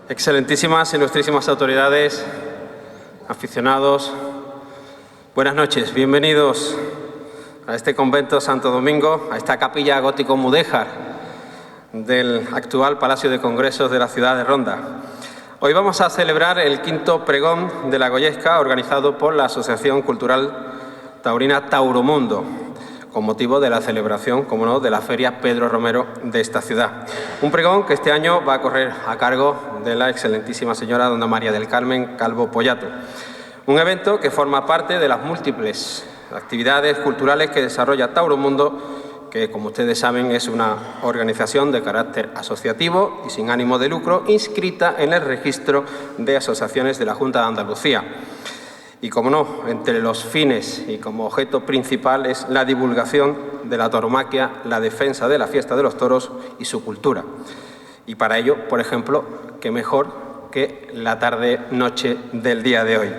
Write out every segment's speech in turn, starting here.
Excelentísimas y ilustrísimas autoridades, aficionados, buenas noches, bienvenidos a este convento Santo Domingo, a esta capilla gótico-mudéjar del actual Palacio de Congresos de la ciudad de Ronda. Hoy vamos a celebrar el quinto pregón de la Goyesca organizado por la Asociación Cultural Taurina Tauromundo, con motivo de la celebración, como no, de la Feria Pedro Romero de esta ciudad. Un pregón que este año va a correr a cargo de la excelentísima señora Dona María del Carmen Calvo Pollato. Un evento que forma parte de las múltiples actividades culturales que desarrolla Tauromundo, que, como ustedes saben, es una organización de carácter asociativo y sin ánimo de lucro, inscrita en el registro de asociaciones de la Junta de Andalucía. Y, como no, entre los fines y como objeto principal es la divulgación de la tauromaquia, la defensa de la fiesta de los toros y su cultura. Y para ello, por ejemplo, qué mejor que la tarde-noche del día de hoy.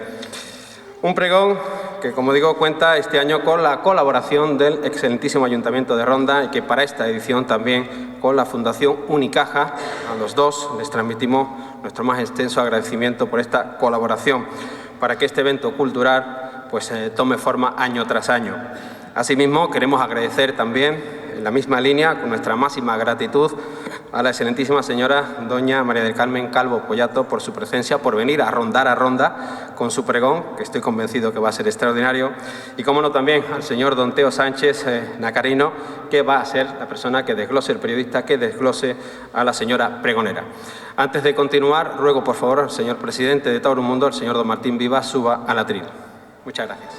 Un pregón que, como digo, cuenta este año con la colaboración del excelentísimo Ayuntamiento de Ronda y que para esta edición también con la Fundación Unicaja. A los dos les transmitimos nuestro más extenso agradecimiento por esta colaboración, para que este evento cultural pues, tome forma año tras año. Asimismo, queremos agradecer también, en la misma línea, con nuestra máxima gratitud, a la excelentísima señora doña María del Carmen Calvo Pollato por su presencia, por venir a rondar a Ronda con su pregón, que estoy convencido que va a ser extraordinario, y, como no, también al señor don Teo Sánchez Nacarino, que va a ser la persona que desglose, el periodista que desglose a la señora pregonera. Antes de continuar, ruego por favor al señor presidente de Tauromundo, el señor don Martín Vivas, suba al atril. Muchas gracias.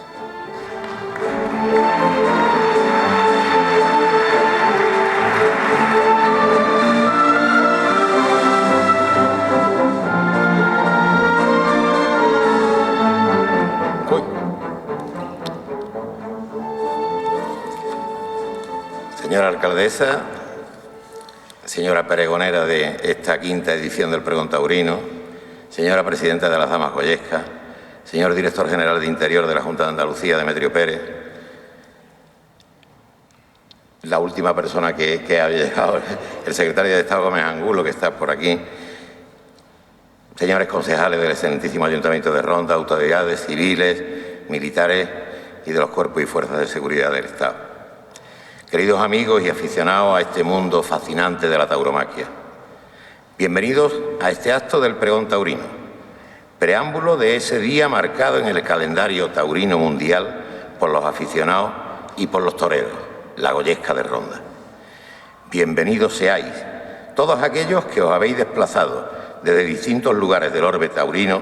Señora alcaldesa, señora pregonera de esta quinta edición del Pregón Taurino, señora presidenta de las Damas Goyescas, señor director general de Interior de la Junta de Andalucía, Demetrio Pérez, la última persona que ha llegado, el secretario de Estado Gómez Angulo, que está por aquí, señores concejales del excelentísimo Ayuntamiento de Ronda, autoridades civiles, militares y de los cuerpos y fuerzas de seguridad del Estado. Queridos amigos y aficionados a este mundo fascinante de la tauromaquia, bienvenidos a este acto del Pregón Taurino, preámbulo de ese día marcado en el calendario taurino mundial por los aficionados y por los toreros, la Goyesca de Ronda. Bienvenidos seáis todos aquellos que os habéis desplazado desde distintos lugares del orbe taurino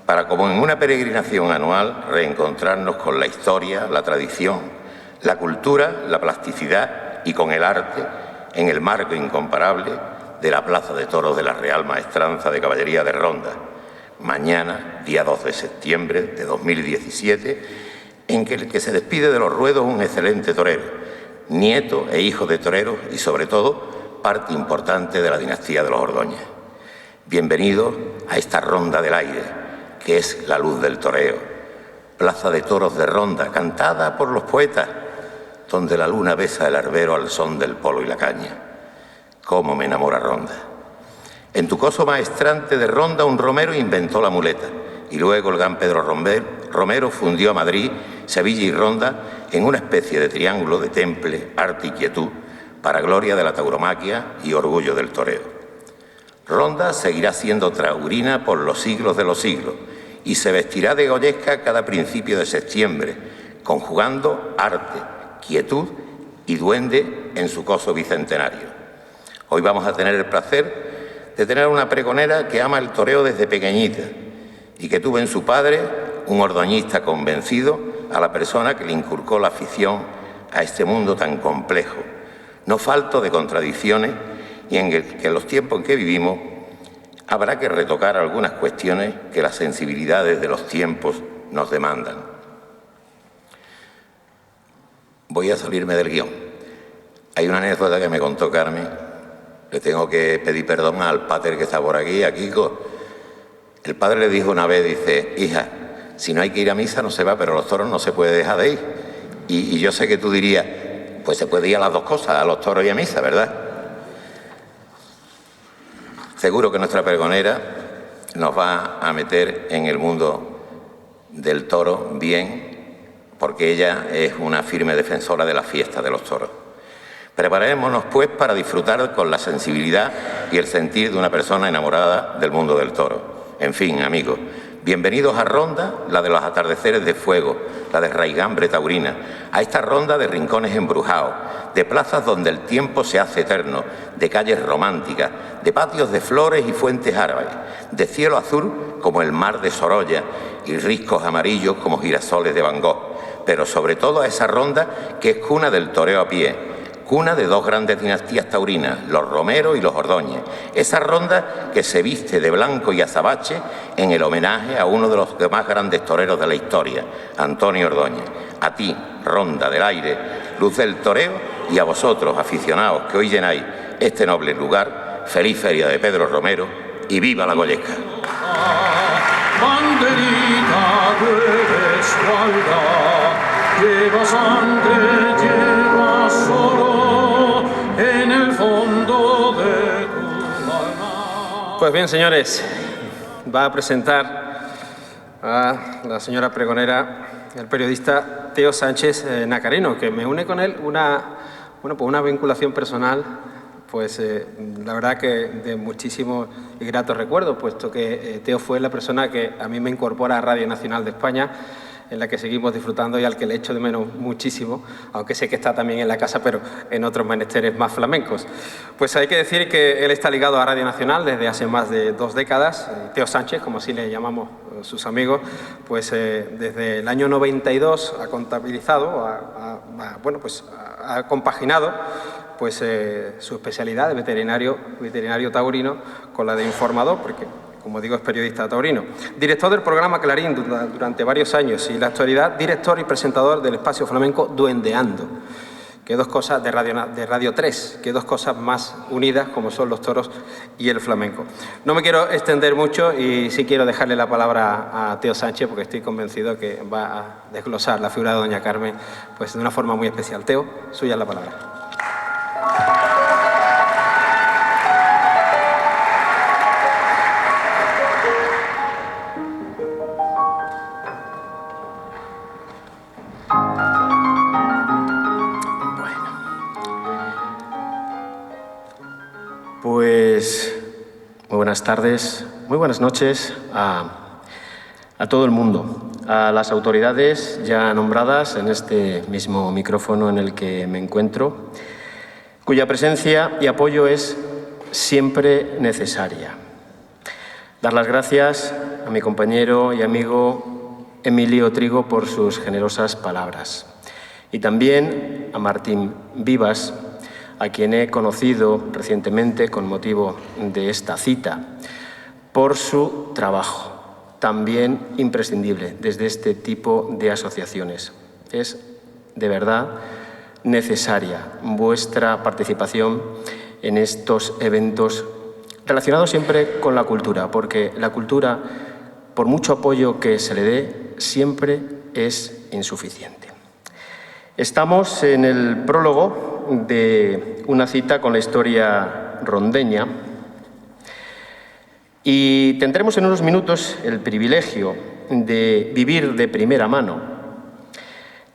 para, como en una peregrinación anual, reencontrarnos con la historia, la tradición, la cultura, la plasticidad y con el arte en el marco incomparable de la Plaza de Toros de la Real Maestranza de Caballería de Ronda, mañana, día 2 de septiembre de 2017, en que el que se despide de los ruedos un excelente torero, nieto e hijo de toreros y, sobre todo, parte importante de la dinastía de los Ordóñez. Bienvenidos a esta Ronda del Aire, que es la luz del toreo, Plaza de Toros de Ronda, cantada por los poetas, donde la luna besa el arbero al son del polo y la caña. ¡Cómo me enamora Ronda! En tu coso maestrante de Ronda un romero inventó la muleta y luego el gran Pedro Romero fundió a Madrid, Sevilla y Ronda en una especie de triángulo de temple, arte y quietud para gloria de la tauromaquia y orgullo del toreo. Ronda seguirá siendo taurina por los siglos de los siglos y se vestirá de goyesca cada principio de septiembre, conjugando arte, quietud y duende en su coso bicentenario. Hoy vamos a tener el placer de tener una pregonera que ama el toreo desde pequeñita y que tuvo en su padre un ordoñista convencido, a la persona que le inculcó la afición a este mundo tan complejo, no falto de contradicciones y en el que en los tiempos en que vivimos habrá que retocar algunas cuestiones que las sensibilidades de los tiempos nos demandan. voy a salirme del guión. Hay una anécdota que me contó Carmen. Le tengo que pedir perdón al pater que está por aquí, a Kiko. El padre le dijo una vez, dice, hija, si no hay que ir a misa no se va, pero los toros no se puede dejar de ir. Y yo sé que tú dirías, pues se puede ir a las dos cosas, a los toros y a misa, ¿verdad? Seguro que nuestra pregonera nos va a meter en el mundo del toro bien, porque ella es una firme defensora de la fiesta de los toros. Preparémonos, pues, para disfrutar con la sensibilidad y el sentir de una persona enamorada del mundo del toro. En fin, amigos, bienvenidos a Ronda, la de los atardeceres de fuego, la de raigambre taurina, a esta ronda de rincones embrujados, de plazas donde el tiempo se hace eterno, de calles románticas, de patios de flores y fuentes árabes, de cielo azul como el mar de Sorolla y riscos amarillos como girasoles de Van Gogh, pero sobre todo a esa ronda que es cuna del toreo a pie, cuna de dos grandes dinastías taurinas, los Romero y los Ordóñez. Esa ronda que se viste de blanco y azabache en el homenaje a uno de los más grandes toreros de la historia, Antonio Ordóñez. A ti, ronda del aire, luz del toreo, y a vosotros, aficionados que hoy llenáis este noble lugar, feliz feria de Pedro Romero y viva la Goyesca. Banderita de espalda, lleva sangre, lleva solo en el fondo de tu alma. Pues bien, señores, va a presentar a la señora pregonera, el periodista Teo Sánchez Nacareno, que me une con él una vinculación personal, pues la verdad que de muchísimos y gratos recuerdos, puesto que Teo fue la persona que a mí me incorpora a Radio Nacional de España, en la que seguimos disfrutando y al que le echo de menos muchísimo, aunque sé que está también en la casa, pero en otros menesteres más flamencos. Pues hay que decir que él está ligado a Radio Nacional desde hace más de 2 décadas. Teo Sánchez, como así le llamamos sus amigos, pues desde el año 92 ha contabilizado, ha compaginado pues, su especialidad de veterinario taurino con la de informador, porque, como digo, es periodista taurino. Director del programa Clarín durante varios años y en la actualidad director y presentador del espacio flamenco Duendeando, que dos cosas de Radio 3, que dos cosas más unidas como son los toros y el flamenco. No me quiero extender mucho y sí quiero dejarle la palabra a Teo Sánchez, porque estoy convencido que va a desglosar la figura de doña Carmen pues, de una forma muy especial. Teo, suya es la palabra. Pues muy buenas tardes, muy buenas noches a todo el mundo, a las autoridades ya nombradas en este mismo micrófono en el que me encuentro, cuya presencia y apoyo es siempre necesaria. Dar las gracias a mi compañero y amigo Emilio Trigo por sus generosas palabras y también a Martín Vivas, a quien he conocido recientemente con motivo de esta cita, por su trabajo, también imprescindible desde este tipo de asociaciones. Es de verdad necesaria vuestra participación en estos eventos relacionados siempre con la cultura, porque la cultura, por mucho apoyo que se le dé, siempre es insuficiente. Estamos en el prólogo de una cita con la historia rondeña y tendremos en unos minutos el privilegio de vivir de primera mano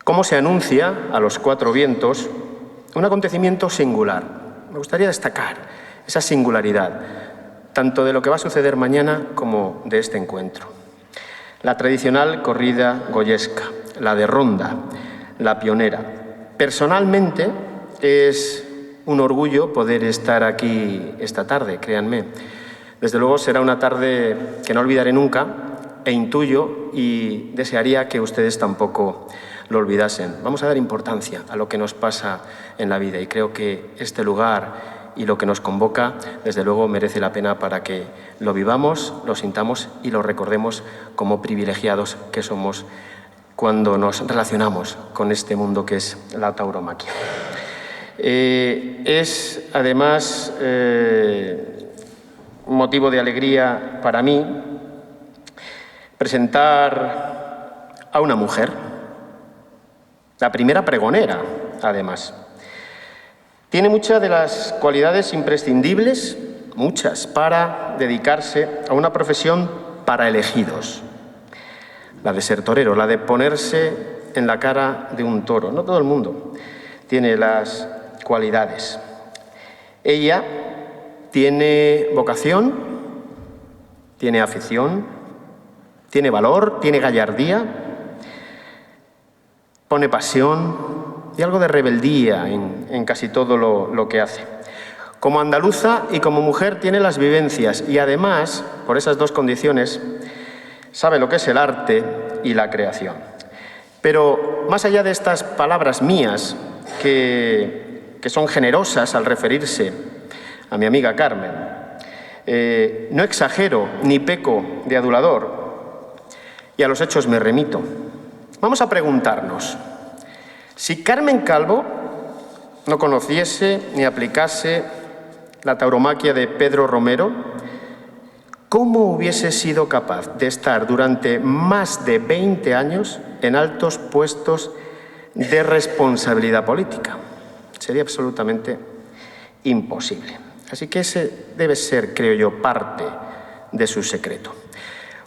cómo se anuncia a los 4 vientos un acontecimiento singular. Me gustaría destacar esa singularidad, tanto de lo que va a suceder mañana como de este encuentro. La tradicional corrida goyesca, la de ronda, la pionera. Personalmente, es un orgullo poder estar aquí esta tarde, créanme. Desde luego será una tarde que no olvidaré nunca e intuyo y desearía que ustedes tampoco lo olvidasen. Vamos a dar importancia a lo que nos pasa en la vida y creo que este lugar y lo que nos convoca, desde luego, merece la pena para que lo vivamos, lo sintamos y lo recordemos como privilegiados que somos cuando nos relacionamos con este mundo que es la tauromaquia. Es, además, motivo de alegría para mí presentar a una mujer, la primera pregonera, además. Tiene muchas de las cualidades imprescindibles, muchas, para dedicarse a una profesión para elegidos. La de ser torero, la de ponerse en la cara de un toro. No todo el mundo tiene las cualidades. Ella tiene vocación, tiene afición, tiene valor, tiene gallardía, pone pasión y algo de rebeldía en casi todo lo que hace. Como andaluza y como mujer tiene las vivencias y además, por esas dos condiciones, sabe lo que es el arte y la creación. Pero más allá de estas palabras mías, que son generosas al referirse a mi amiga Carmen, no exagero ni peco de adulador y a los hechos me remito. Vamos a preguntarnos, si Carmen Calvo no conociese ni aplicase la tauromaquia de Pedro Romero, ¿cómo hubiese sido capaz de estar durante más de 20 años en altos puestos de responsabilidad política? Sería absolutamente imposible. Así que ese debe ser, creo yo, parte de su secreto.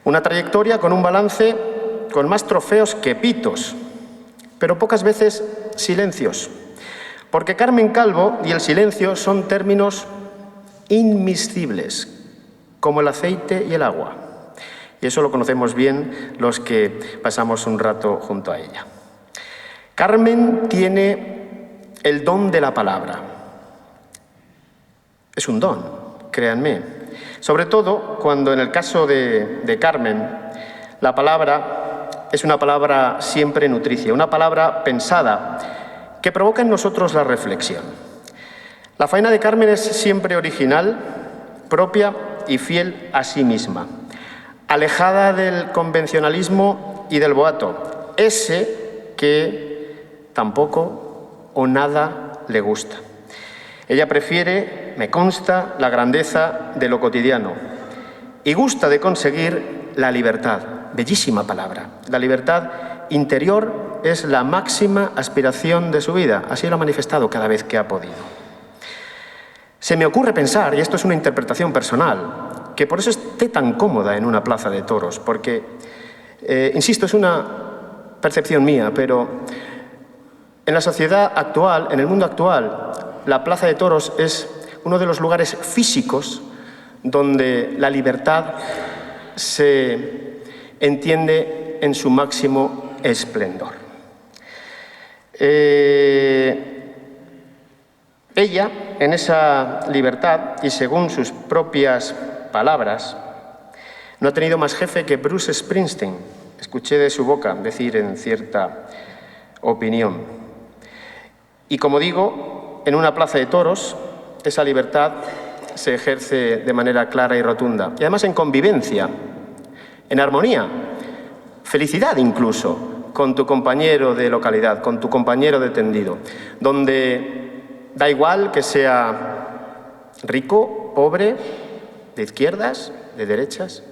Una trayectoria con un balance con más trofeos que pitos, pero pocas veces silencios, porque Carmen Calvo y el silencio son términos inmiscibles, como el aceite y el agua. Y eso lo conocemos bien los que pasamos un rato junto a ella. Carmen tiene el don de la palabra. Es un don, créanme. Sobre todo cuando en el caso de Carmen, la palabra es una palabra siempre nutricia, una palabra pensada que provoca en nosotros la reflexión. La faena de Carmen es siempre original, propia y fiel a sí misma, alejada del convencionalismo y del boato, ese que tampoco o nada le gusta. Ella prefiere, me consta, la grandeza de lo cotidiano y gusta de conseguir la libertad. Bellísima palabra. La libertad interior es la máxima aspiración de su vida. Así lo ha manifestado cada vez que ha podido. Se me ocurre pensar, y esto es una interpretación personal, que por eso esté tan cómoda en una plaza de toros, porque, insisto, es una percepción mía, pero en la sociedad actual, en el mundo actual, la plaza de toros es uno de los lugares físicos donde la libertad se entiende en su máximo esplendor. Ella, en esa libertad, y según sus propias palabras, no ha tenido más jefe que Bruce Springsteen. Escuché de su boca decir en cierta opinión. Y como digo, en una plaza de toros, esa libertad se ejerce de manera clara y rotunda. Y además en convivencia, en armonía, felicidad incluso, con tu compañero de localidad, con tu compañero de tendido, donde da igual que sea rico, pobre, de izquierdas, de derechas.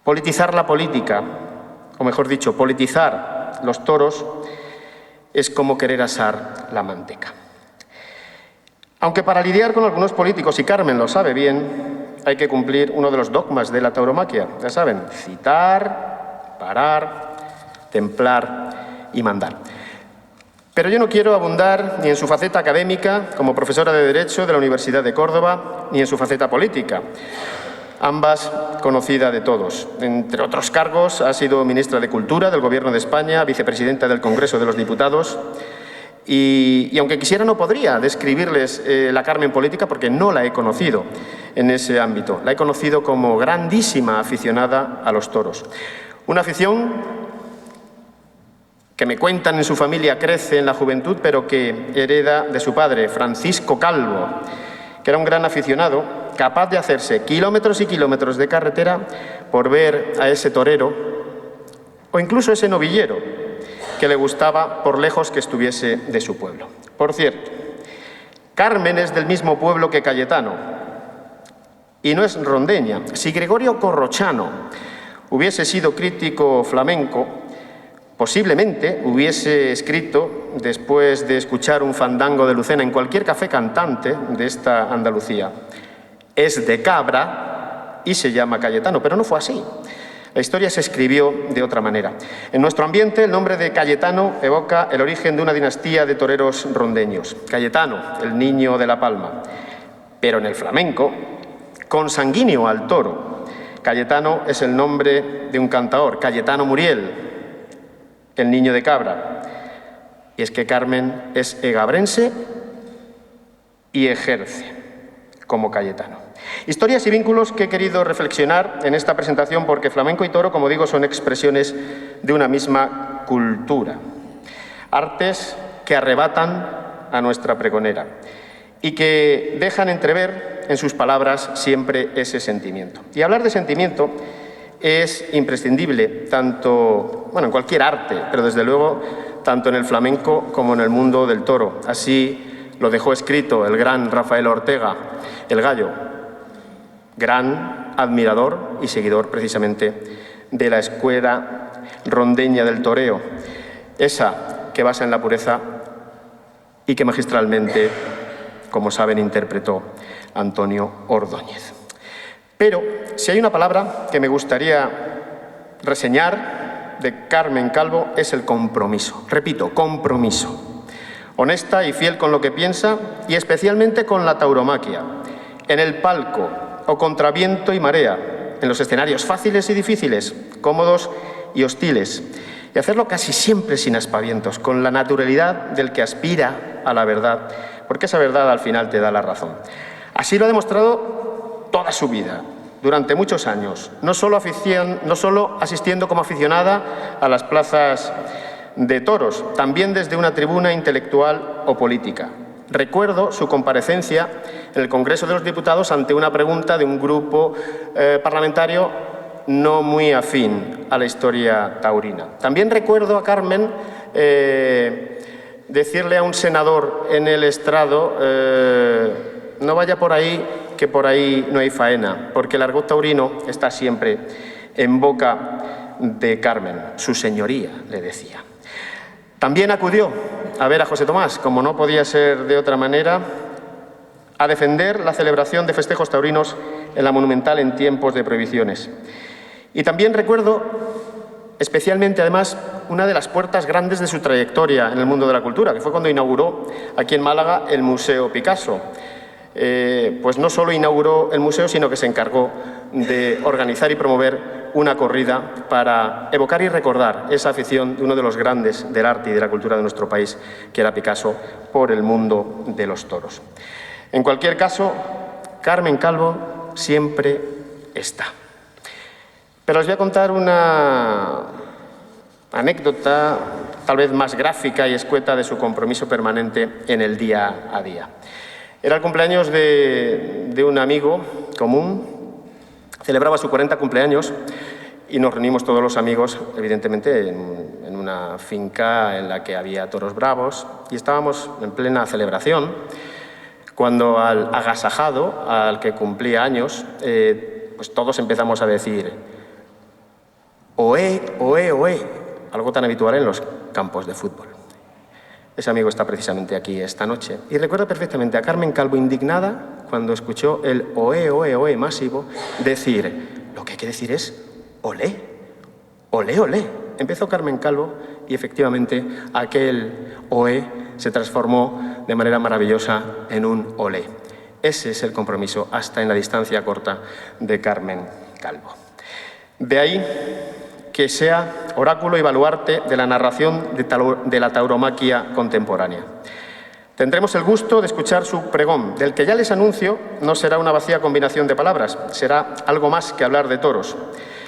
Politizar la política, o mejor dicho, politizar los toros, es como querer asar la manteca. Aunque para lidiar con algunos políticos, y Carmen lo sabe bien, hay que cumplir uno de los dogmas de la tauromaquia, ya saben, citar, parar, templar y mandar. Pero yo no quiero abundar ni en su faceta académica como profesora de Derecho de la Universidad de Córdoba, ni en su faceta política, ambas conocida de todos. Entre otros cargos, ha sido ministra de Cultura del Gobierno de España, vicepresidenta del Congreso de los Diputados, y aunque quisiera no podría describirles la Carmen política porque no la he conocido en ese ámbito. La he conocido como grandísima aficionada a los toros. Una afición que me cuentan en su familia crece en la juventud, pero que hereda de su padre, Francisco Calvo, que era un gran aficionado, capaz de hacerse kilómetros y kilómetros de carretera por ver a ese torero o incluso ese novillero que le gustaba por lejos que estuviese de su pueblo. Por cierto, Carmen es del mismo pueblo que Cayetano y no es rondeña. Si Gregorio Corrochano hubiese sido crítico flamenco, posiblemente hubiese escrito, después de escuchar un fandango de Lucena en cualquier café cantante de esta Andalucía, es de Cabra y se llama Cayetano, pero no fue así. La historia se escribió de otra manera. En nuestro ambiente, el nombre de Cayetano evoca el origen de una dinastía de toreros rondeños. Cayetano, el niño de La Palma. Pero en el flamenco, consanguíneo al toro, Cayetano es el nombre de un cantaor, Cayetano Muriel, el niño de Cabra. Y es que Carmen es egabrense y ejerce como Cayetano. Historias y vínculos que he querido reflexionar en esta presentación porque flamenco y toro, como digo, son expresiones de una misma cultura. Artes que arrebatan a nuestra pregonera y que dejan entrever en sus palabras siempre ese sentimiento. Y hablar de sentimiento es imprescindible, tanto, bueno, en cualquier arte, pero desde luego tanto en el flamenco como en el mundo del toro. Así lo dejó escrito el gran Rafael Ortega, el Gallo, gran admirador y seguidor precisamente de la escuela rondeña del toreo, esa que basa en la pureza y que magistralmente, como saben, interpretó Antonio Ordóñez. Pero si hay una palabra que me gustaría reseñar de Carmen Calvo es el compromiso. Repito, compromiso. Honesta y fiel con lo que piensa y especialmente con la tauromaquia. En el palco o contra viento y marea, en los escenarios fáciles y difíciles, cómodos y hostiles. Y hacerlo casi siempre sin aspavientos, con la naturalidad del que aspira a la verdad, porque esa verdad al final te da la razón. Así lo ha demostrado toda su vida, durante muchos años, no solo asistiendo como aficionada a las plazas de toros, también desde una tribuna intelectual o política. Recuerdo su comparecencia en el Congreso de los Diputados ante una pregunta de un grupo parlamentario no muy afín a la historia taurina. También recuerdo a Carmen decirle a un senador en el estrado no vaya por ahí, que por ahí no hay faena, porque el argot taurino está siempre en boca de Carmen. Su señoría, le decía. También acudió a ver a José Tomás, como no podía ser de otra manera, a defender la celebración de festejos taurinos en la Monumental en tiempos de prohibiciones. Y también recuerdo especialmente, además, una de las puertas grandes de su trayectoria en el mundo de la cultura, que fue cuando inauguró aquí en Málaga el Museo Picasso. Pues no solo inauguró el museo, sino que se encargó de organizar y promover una corrida para evocar y recordar esa afición de uno de los grandes del arte y de la cultura de nuestro país, que era Picasso, por el mundo de los toros. En cualquier caso, Carmen Calvo siempre está. Pero os voy a contar una anécdota tal vez más gráfica y escueta de su compromiso permanente en el día a día. Era el cumpleaños de un amigo común, celebraba su 40 cumpleaños y nos reunimos todos los amigos, evidentemente, en una finca en la que había toros bravos y estábamos en plena celebración cuando al agasajado, al que cumplía años, pues todos empezamos a decir «Oé, oé, oé», algo tan habitual en los campos de fútbol. Ese amigo está precisamente aquí esta noche. Y recuerdo perfectamente a Carmen Calvo indignada cuando escuchó el oé, oé, oé masivo decir, lo que hay que decir es olé, olé, olé. Empezó Carmen Calvo y efectivamente aquel oé se transformó de manera maravillosa en un olé. Ese es el compromiso, hasta en la distancia corta, de Carmen Calvo. De ahí que sea oráculo y baluarte de la narración de la tauromaquia contemporánea. Tendremos el gusto de escuchar su pregón, del que ya les anuncio no será una vacía combinación de palabras, será algo más que hablar de toros.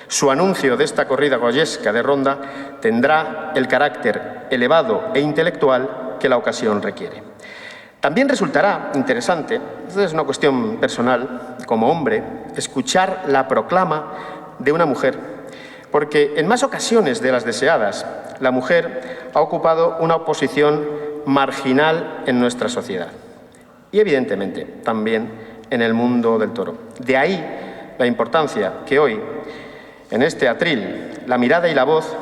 Su anuncio de esta corrida goyesca de ronda tendrá el carácter elevado e intelectual que la ocasión requiere. También resultará interesante, esta es una cuestión personal, como hombre, escuchar la proclama de una mujer porque en más ocasiones de las deseadas, la mujer ha ocupado una posición marginal en nuestra sociedad y, evidentemente, también en el mundo del toro. De ahí la importancia que hoy, en este atril, la mirada y la voz,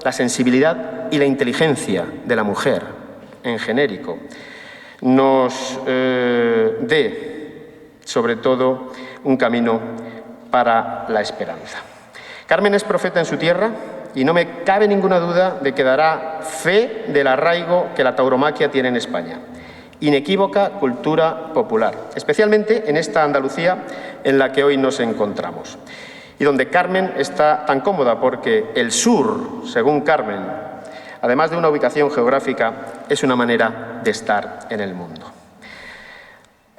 la sensibilidad y la inteligencia de la mujer, en genérico, nos dé, sobre todo, un camino para la esperanza. Carmen es profeta en su tierra y no me cabe ninguna duda de que dará fe del arraigo que la tauromaquia tiene en España. Inequívoca cultura popular, especialmente en esta Andalucía en la que hoy nos encontramos. Y donde Carmen está tan cómoda porque el sur, según Carmen, además de una ubicación geográfica, es una manera de estar en el mundo.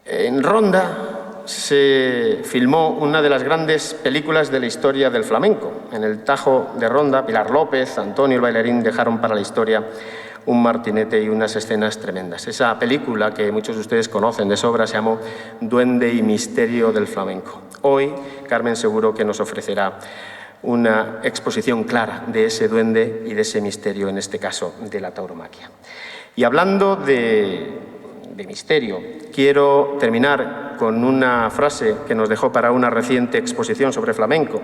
En Ronda se filmó una de las grandes películas de la historia del flamenco. En el Tajo de Ronda, Pilar López, Antonio el bailarín dejaron para la historia un martinete y unas escenas tremendas. Esa película que muchos de ustedes conocen de sobra se llamó Duende y misterio del flamenco. Hoy Carmen seguro que nos ofrecerá una exposición clara de ese duende y de ese misterio, en este caso de la tauromaquia. Y hablando de misterio, quiero terminar con una frase que nos dejó para una reciente exposición sobre flamenco,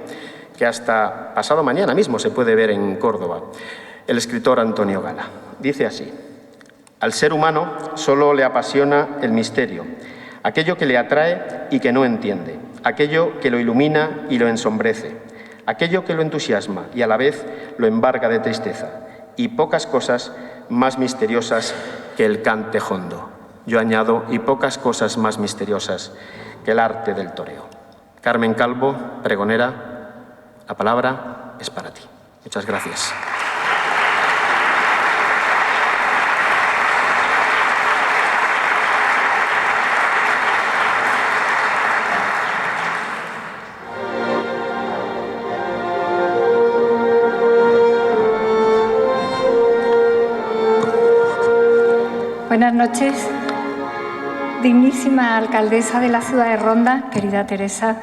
que hasta pasado mañana mismo se puede ver en Córdoba, el escritor Antonio Gala. Dice así: al ser humano solo le apasiona el misterio, aquello que le atrae y que no entiende, aquello que lo ilumina y lo ensombrece, aquello que lo entusiasma y a la vez lo embarga de tristeza, y pocas cosas más misteriosas que el cante jondo. Yo añado, y pocas cosas más misteriosas que el arte del toreo. Carmen Calvo, pregonera, la palabra es para ti. Muchas gracias. Buenas noches, dignísima alcaldesa de la ciudad de Ronda, querida Teresa,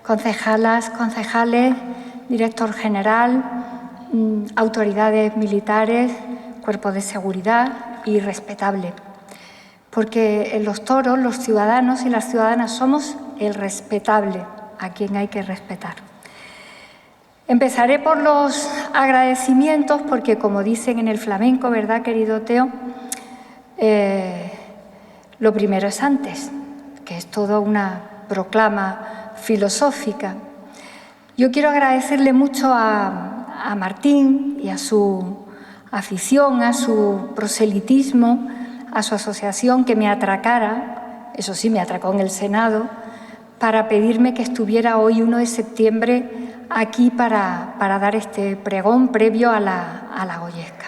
concejalas, concejales, director general, autoridades militares, cuerpo de seguridad y respetable. Porque en los toros, los ciudadanos y las ciudadanas somos el respetable, a quien hay que respetar. Empezaré por los agradecimientos, porque como dicen en el flamenco, ¿verdad, querido Teo? Lo primero es antes, que es toda una proclama filosófica. Yo quiero agradecerle mucho a Martín y a su afición, a su proselitismo, a su asociación que me atracara, eso sí, me atracó en el Senado, para pedirme que estuviera hoy 1 de septiembre aquí para dar este pregón previo a la Goyesca.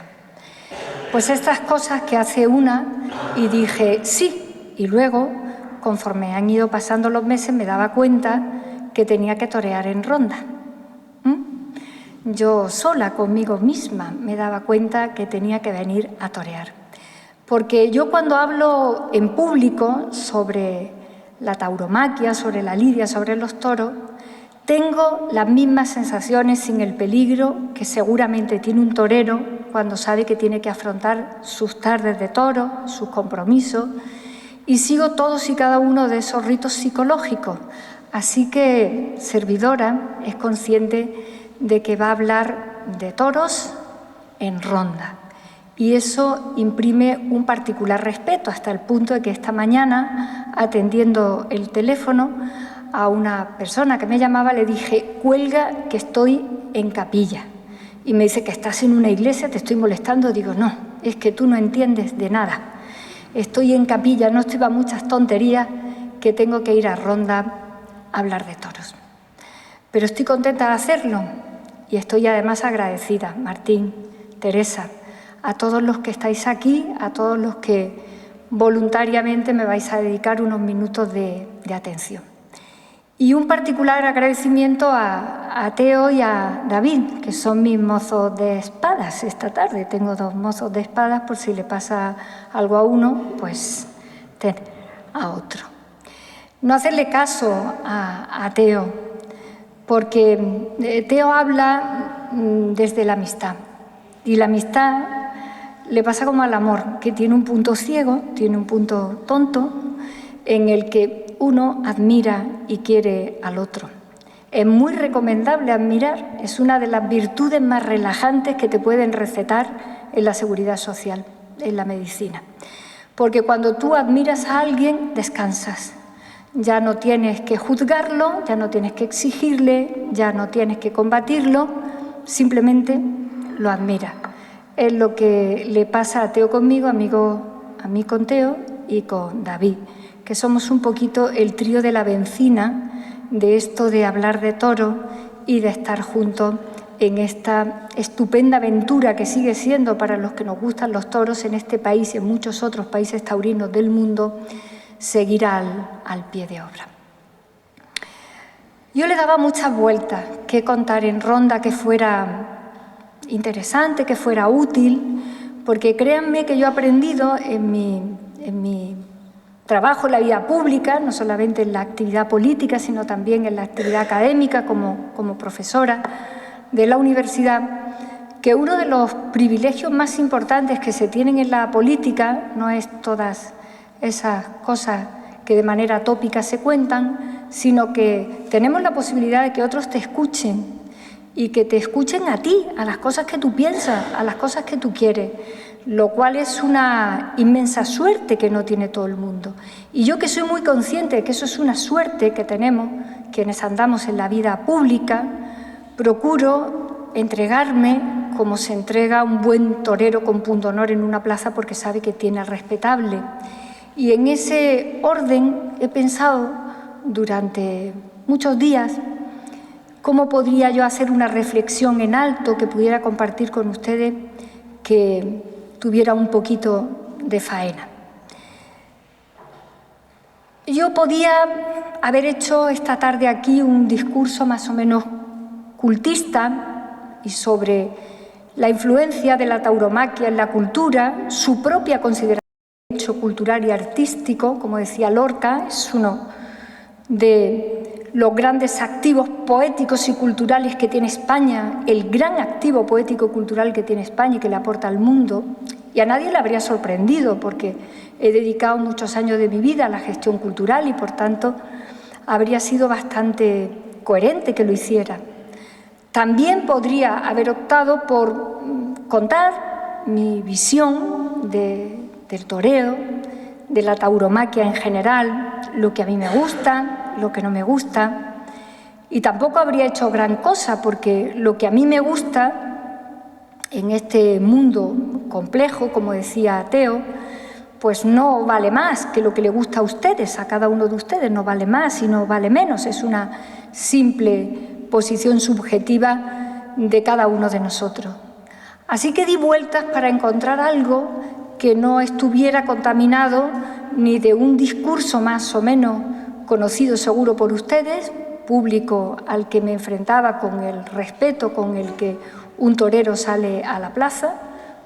Pues estas cosas que hace una y dije sí, y luego, conforme han ido pasando los meses, me daba cuenta que tenía que torear en Ronda. Yo sola conmigo misma me daba cuenta que tenía que venir a torear. Porque yo cuando hablo en público sobre la tauromaquia, sobre la lidia, sobre los toros, tengo las mismas sensaciones sin el peligro que seguramente tiene un torero cuando sabe que tiene que afrontar sus tardes de toro, sus compromisos, y sigo todos y cada uno de esos ritos psicológicos. Así que servidora es consciente de que va a hablar de toros en Ronda. Y eso imprime un particular respeto, hasta el punto de que esta mañana, atendiendo el teléfono, a una persona que me llamaba le dije: cuelga que estoy en capilla. Y me dice: que estás en una iglesia, te estoy molestando. Digo: no, es que tú no entiendes de nada. Estoy en capilla, no estoy para muchas tonterías, que tengo que ir a Ronda a hablar de toros. Pero estoy contenta de hacerlo y estoy además agradecida, Martín, Teresa, a todos los que estáis aquí, a todos los que voluntariamente me vais a dedicar unos minutos de atención. Y un particular agradecimiento a Teo y a David, que son mis mozos de espadas esta tarde. Tengo 2 mozos de espadas, por si le pasa algo a uno, pues a otro. No hacerle caso a Teo, porque Teo habla desde la amistad. Y la amistad le pasa como al amor, que tiene un punto ciego, tiene un punto tonto, en el que uno admira y quiere al otro. Es muy recomendable admirar, es una de las virtudes más relajantes que te pueden recetar en la seguridad social, en la medicina. Porque cuando tú admiras a alguien, descansas. Ya no tienes que juzgarlo, ya no tienes que exigirle, ya no tienes que combatirlo, simplemente lo admiras. Es lo que le pasa a Teo conmigo, a mí con Teo y con David, que somos un poquito el trío de la bencina de esto de hablar de toros y de estar juntos en esta estupenda aventura que sigue siendo para los que nos gustan los toros en este país y en muchos otros países taurinos del mundo, seguir al pie de obra. Yo le daba muchas vueltas, qué contar en Ronda que fuera interesante, que fuera útil, porque créanme que yo he aprendido en mi trabajo en la vida pública, no solamente en la actividad política, sino también en la actividad académica como profesora de la universidad, que uno de los privilegios más importantes que se tienen en la política no es todas esas cosas que de manera tópica se cuentan, sino que tenemos la posibilidad de que otros te escuchen y que te escuchen a ti, a las cosas que tú piensas, a las cosas que tú quieres, lo cual es una inmensa suerte que no tiene todo el mundo. Y yo, que soy muy consciente de que eso es una suerte que tenemos quienes andamos en la vida pública, procuro entregarme como se entrega un buen torero con pundonor en una plaza porque sabe que tiene al respetable. Y en ese orden he pensado durante muchos días cómo podría yo hacer una reflexión en alto que pudiera compartir con ustedes, que tuviera un poquito de faena. Yo podía haber hecho esta tarde aquí un discurso más o menos cultista y sobre la influencia de la tauromaquia en la cultura, su propia consideración de hecho cultural y artístico, como decía Lorca, es uno de los grandes activos poéticos y culturales que tiene España, el gran activo poético-cultural que tiene España y que le aporta al mundo, y a nadie le habría sorprendido porque he dedicado muchos años de mi vida a la gestión cultural y, por tanto, habría sido bastante coherente que lo hiciera. También podría haber optado por contar mi visión del toreo, de la tauromaquia en general, lo que a mí me gusta, lo que no me gusta, y tampoco habría hecho gran cosa porque lo que a mí me gusta en este mundo complejo, como decía Teo, pues no vale más que lo que le gusta a ustedes, a cada uno de ustedes, no vale más y no vale menos, es una simple posición subjetiva de cada uno de nosotros. Así que di vueltas para encontrar algo que no estuviera contaminado ni de un discurso más o menos conocido seguro por ustedes, público al que me enfrentaba con el respeto con el que un torero sale a la plaza.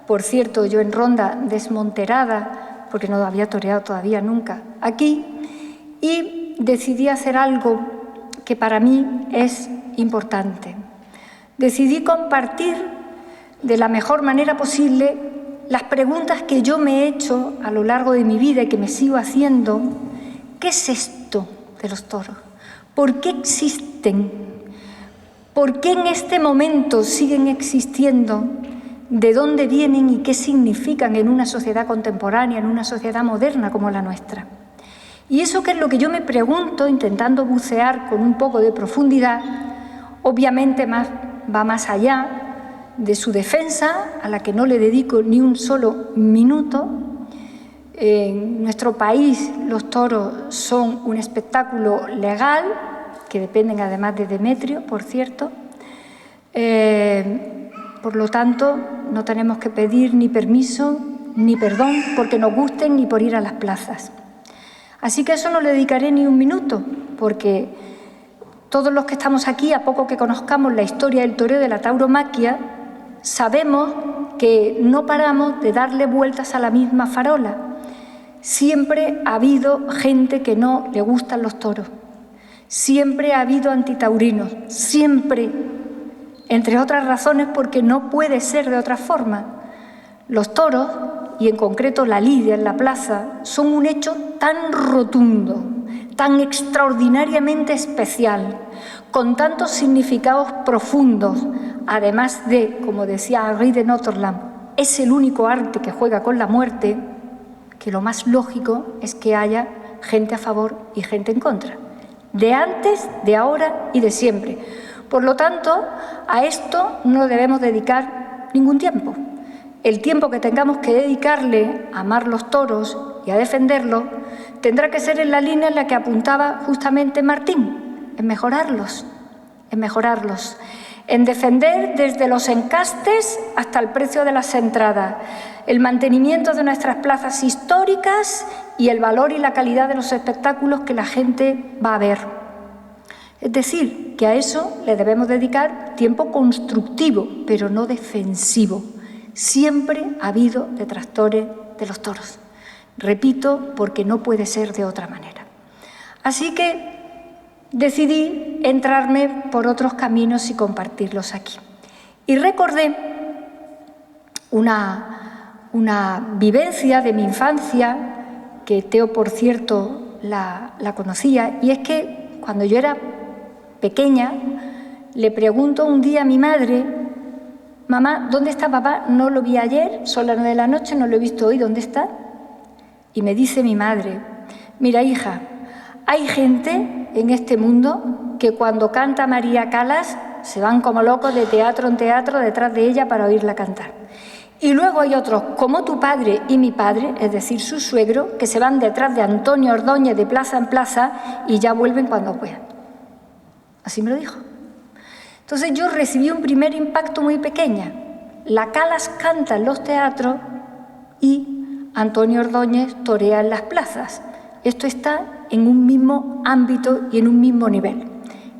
Por cierto, yo en Ronda desmonterada, porque no había toreado todavía nunca aquí, y decidí hacer algo que para mí es importante. Decidí compartir de la mejor manera posible las preguntas que yo me he hecho a lo largo de mi vida y que me sigo haciendo. ¿Qué es esto de los toros? ¿Por qué existen? ¿Por qué en este momento siguen existiendo? ¿De dónde vienen y qué significan en una sociedad contemporánea, en una sociedad moderna como la nuestra? Y eso, que es lo que yo me pregunto, intentando bucear con un poco de profundidad, obviamente va más allá de su defensa, a la que no le dedico ni un solo minuto. En nuestro país los toros son un espectáculo legal, que dependen además de Demetrio, por cierto. Por lo tanto, no tenemos que pedir ni permiso ni perdón porque nos gusten ni por ir a las plazas. Así que a eso no le dedicaré ni un minuto, porque todos los que estamos aquí, a poco que conozcamos la historia del toreo, de la tauromaquia, sabemos que no paramos de darle vueltas a la misma farola. Siempre ha habido gente que no le gustan los toros, siempre ha habido antitaurinos, siempre entre otras razones porque no puede ser de otra forma. Los toros, y en concreto la lidia en la plaza, son un hecho tan rotundo, tan extraordinariamente especial, con tantos significados profundos, además de, como decía Henri de Notre Dame, es el único arte que juega con la muerte, que lo más lógico es que haya gente a favor y gente en contra, de antes, de ahora y de siempre. Por lo tanto, a esto no debemos dedicar ningún tiempo. El tiempo que tengamos que dedicarle a amar los toros y a defenderlos tendrá que ser en la línea en la que apuntaba justamente Martín, en mejorarlos, en defender desde los encastes hasta el precio de las entradas, el mantenimiento de nuestras plazas históricas y el valor y la calidad de los espectáculos que la gente va a ver. Es decir, que a eso le debemos dedicar tiempo constructivo, pero no defensivo. Siempre ha habido detractores de los toros. Repito, porque no puede ser de otra manera. Así que decidí entrarme por otros caminos y compartirlos aquí. Y recordé una vivencia de mi infancia, que Teo, por cierto, la conocía, y es que cuando yo era pequeña le pregunto un día a mi madre: mamá, ¿dónde está papá? No lo vi ayer, son las 9 de la noche, no lo he visto hoy, ¿dónde está? Y me dice mi madre: mira, hija, hay gente en este mundo que cuando canta María Callas se van como locos de teatro en teatro detrás de ella para oírla cantar. Y luego hay otros, como tu padre y mi padre, es decir, su suegro, que se van detrás de Antonio Ordóñez de plaza en plaza y ya vuelven cuando puedan. Así me lo dijo. Entonces yo recibí un primer impacto muy pequeña. La Callas canta en los teatros y Antonio Ordóñez torea en las plazas. Esto está en un mismo ámbito y en un mismo nivel,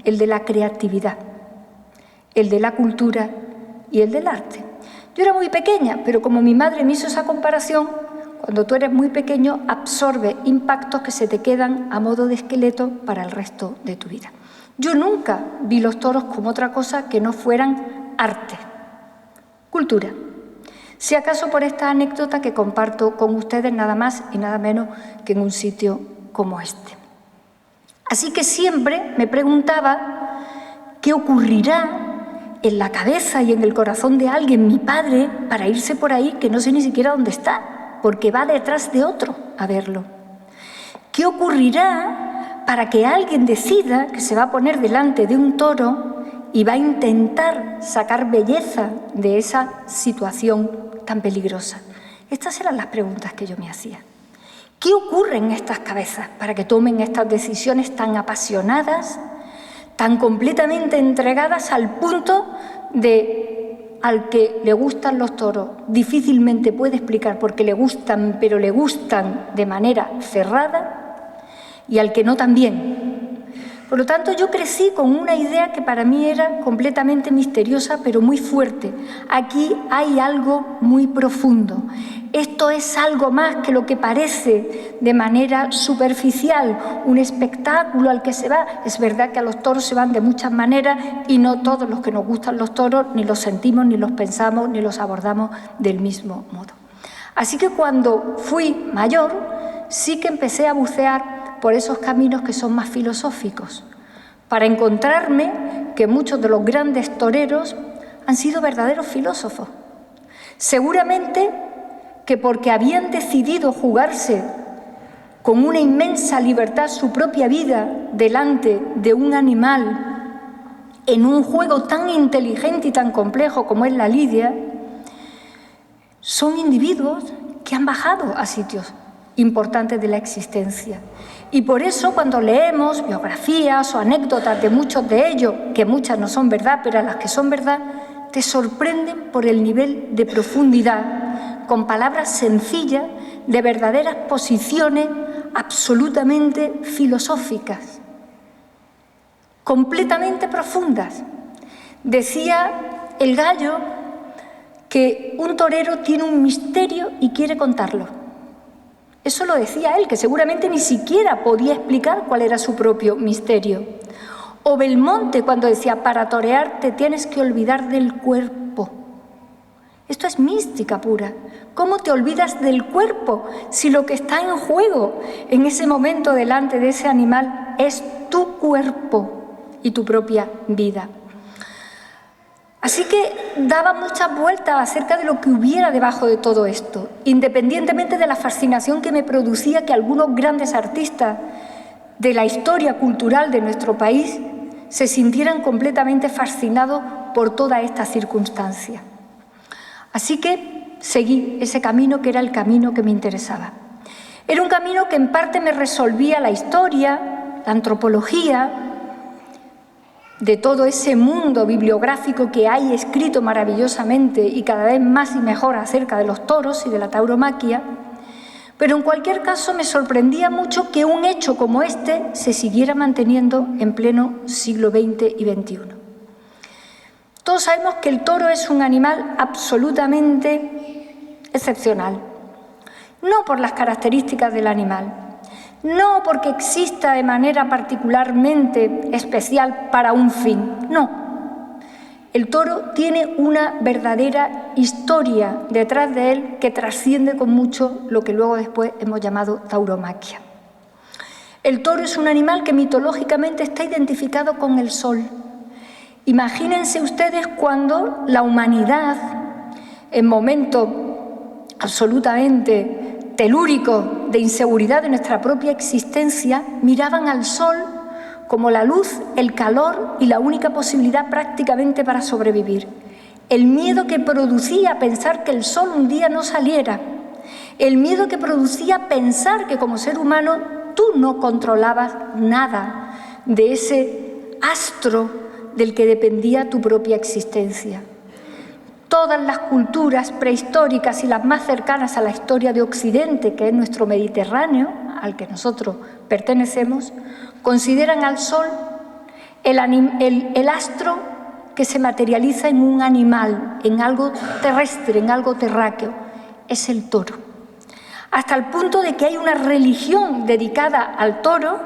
el de la creatividad, el de la cultura y el del arte. Yo era muy pequeña, pero como mi madre me hizo esa comparación, cuando tú eres muy pequeño absorbes impactos que se te quedan a modo de esqueleto para el resto de tu vida. Yo nunca vi los toros como otra cosa que no fueran arte, cultura. Si acaso por esta anécdota que comparto con ustedes nada más y nada menos que en un sitio como este. Así que siempre me preguntaba qué ocurrirá en la cabeza y en el corazón de alguien, mi padre, para irse por ahí que no sé ni siquiera dónde está, porque va detrás de otro a verlo. ¿Qué ocurrirá para que alguien decida que se va a poner delante de un toro y va a intentar sacar belleza de esa situación tan peligrosa? Estas eran las preguntas que yo me hacía. ¿Qué ocurre en estas cabezas para que tomen estas decisiones tan apasionadas, tan completamente entregadas al punto de al que le gustan los toros difícilmente puede explicar por qué le gustan, pero le gustan de manera cerrada, y al que no también? Por lo tanto, yo crecí con una idea que para mí era completamente misteriosa, pero muy fuerte. Aquí hay algo muy profundo. Esto es algo más que lo que parece de manera superficial, un espectáculo al que se va. Es verdad que a los toros se van de muchas maneras y no todos los que nos gustan los toros ni los sentimos, ni los pensamos, ni los abordamos del mismo modo. Así que cuando fui mayor, sí que empecé a bucear por esos caminos que son más filosóficos, para encontrarme que muchos de los grandes toreros han sido verdaderos filósofos. Seguramente que porque habían decidido jugarse con una inmensa libertad su propia vida delante de un animal en un juego tan inteligente y tan complejo como es la lidia, son individuos que han bajado a sitios importantes de la existencia. Y por eso cuando leemos biografías o anécdotas de muchos de ellos, que muchas no son verdad, pero a las que son verdad, te sorprenden por el nivel de profundidad, con palabras sencillas, de verdaderas posiciones absolutamente filosóficas, completamente profundas. Decía el Gallo que un torero tiene un misterio y quiere contarlo. Eso lo decía él, que seguramente ni siquiera podía explicar cuál era su propio misterio. O Belmonte cuando decía, para torear te tienes que olvidar del cuerpo. Esto es mística pura. ¿Cómo te olvidas del cuerpo si lo que está en juego en ese momento delante de ese animal es tu cuerpo y tu propia vida? Así que daba muchas vueltas acerca de lo que hubiera debajo de todo esto, independientemente de la fascinación que me producía que algunos grandes artistas de la historia cultural de nuestro país se sintieran completamente fascinados por toda esta circunstancia. Así que seguí ese camino que era el camino que me interesaba. Era un camino que en parte me resolvía la historia, la antropología, de todo ese mundo bibliográfico que hay escrito maravillosamente y cada vez más y mejor acerca de los toros y de la tauromaquia, pero en cualquier caso me sorprendía mucho que un hecho como este se siguiera manteniendo en pleno siglo XX y XXI. Todos sabemos que el toro es un animal absolutamente excepcional, no por las características del animal, no porque exista de manera particularmente especial para un fin, no. El toro tiene una verdadera historia detrás de él que trasciende con mucho lo que luego después hemos llamado tauromaquia. El toro es un animal que mitológicamente está identificado con el sol. Imagínense ustedes cuando la humanidad, en momentos absolutamente telúrico de inseguridad de nuestra propia existencia, miraban al sol como la luz, el calor y la única posibilidad prácticamente para sobrevivir. El miedo que producía pensar que el sol un día no saliera, el miedo que producía pensar que como ser humano tú no controlabas nada de ese astro del que dependía tu propia existencia. Todas las culturas prehistóricas y las más cercanas a la historia de Occidente, que es nuestro Mediterráneo, al que nosotros pertenecemos, consideran al sol el astro que se materializa en un animal, en algo terrestre, en algo terráqueo. Es el toro. Hasta el punto de que hay una religión dedicada al toro,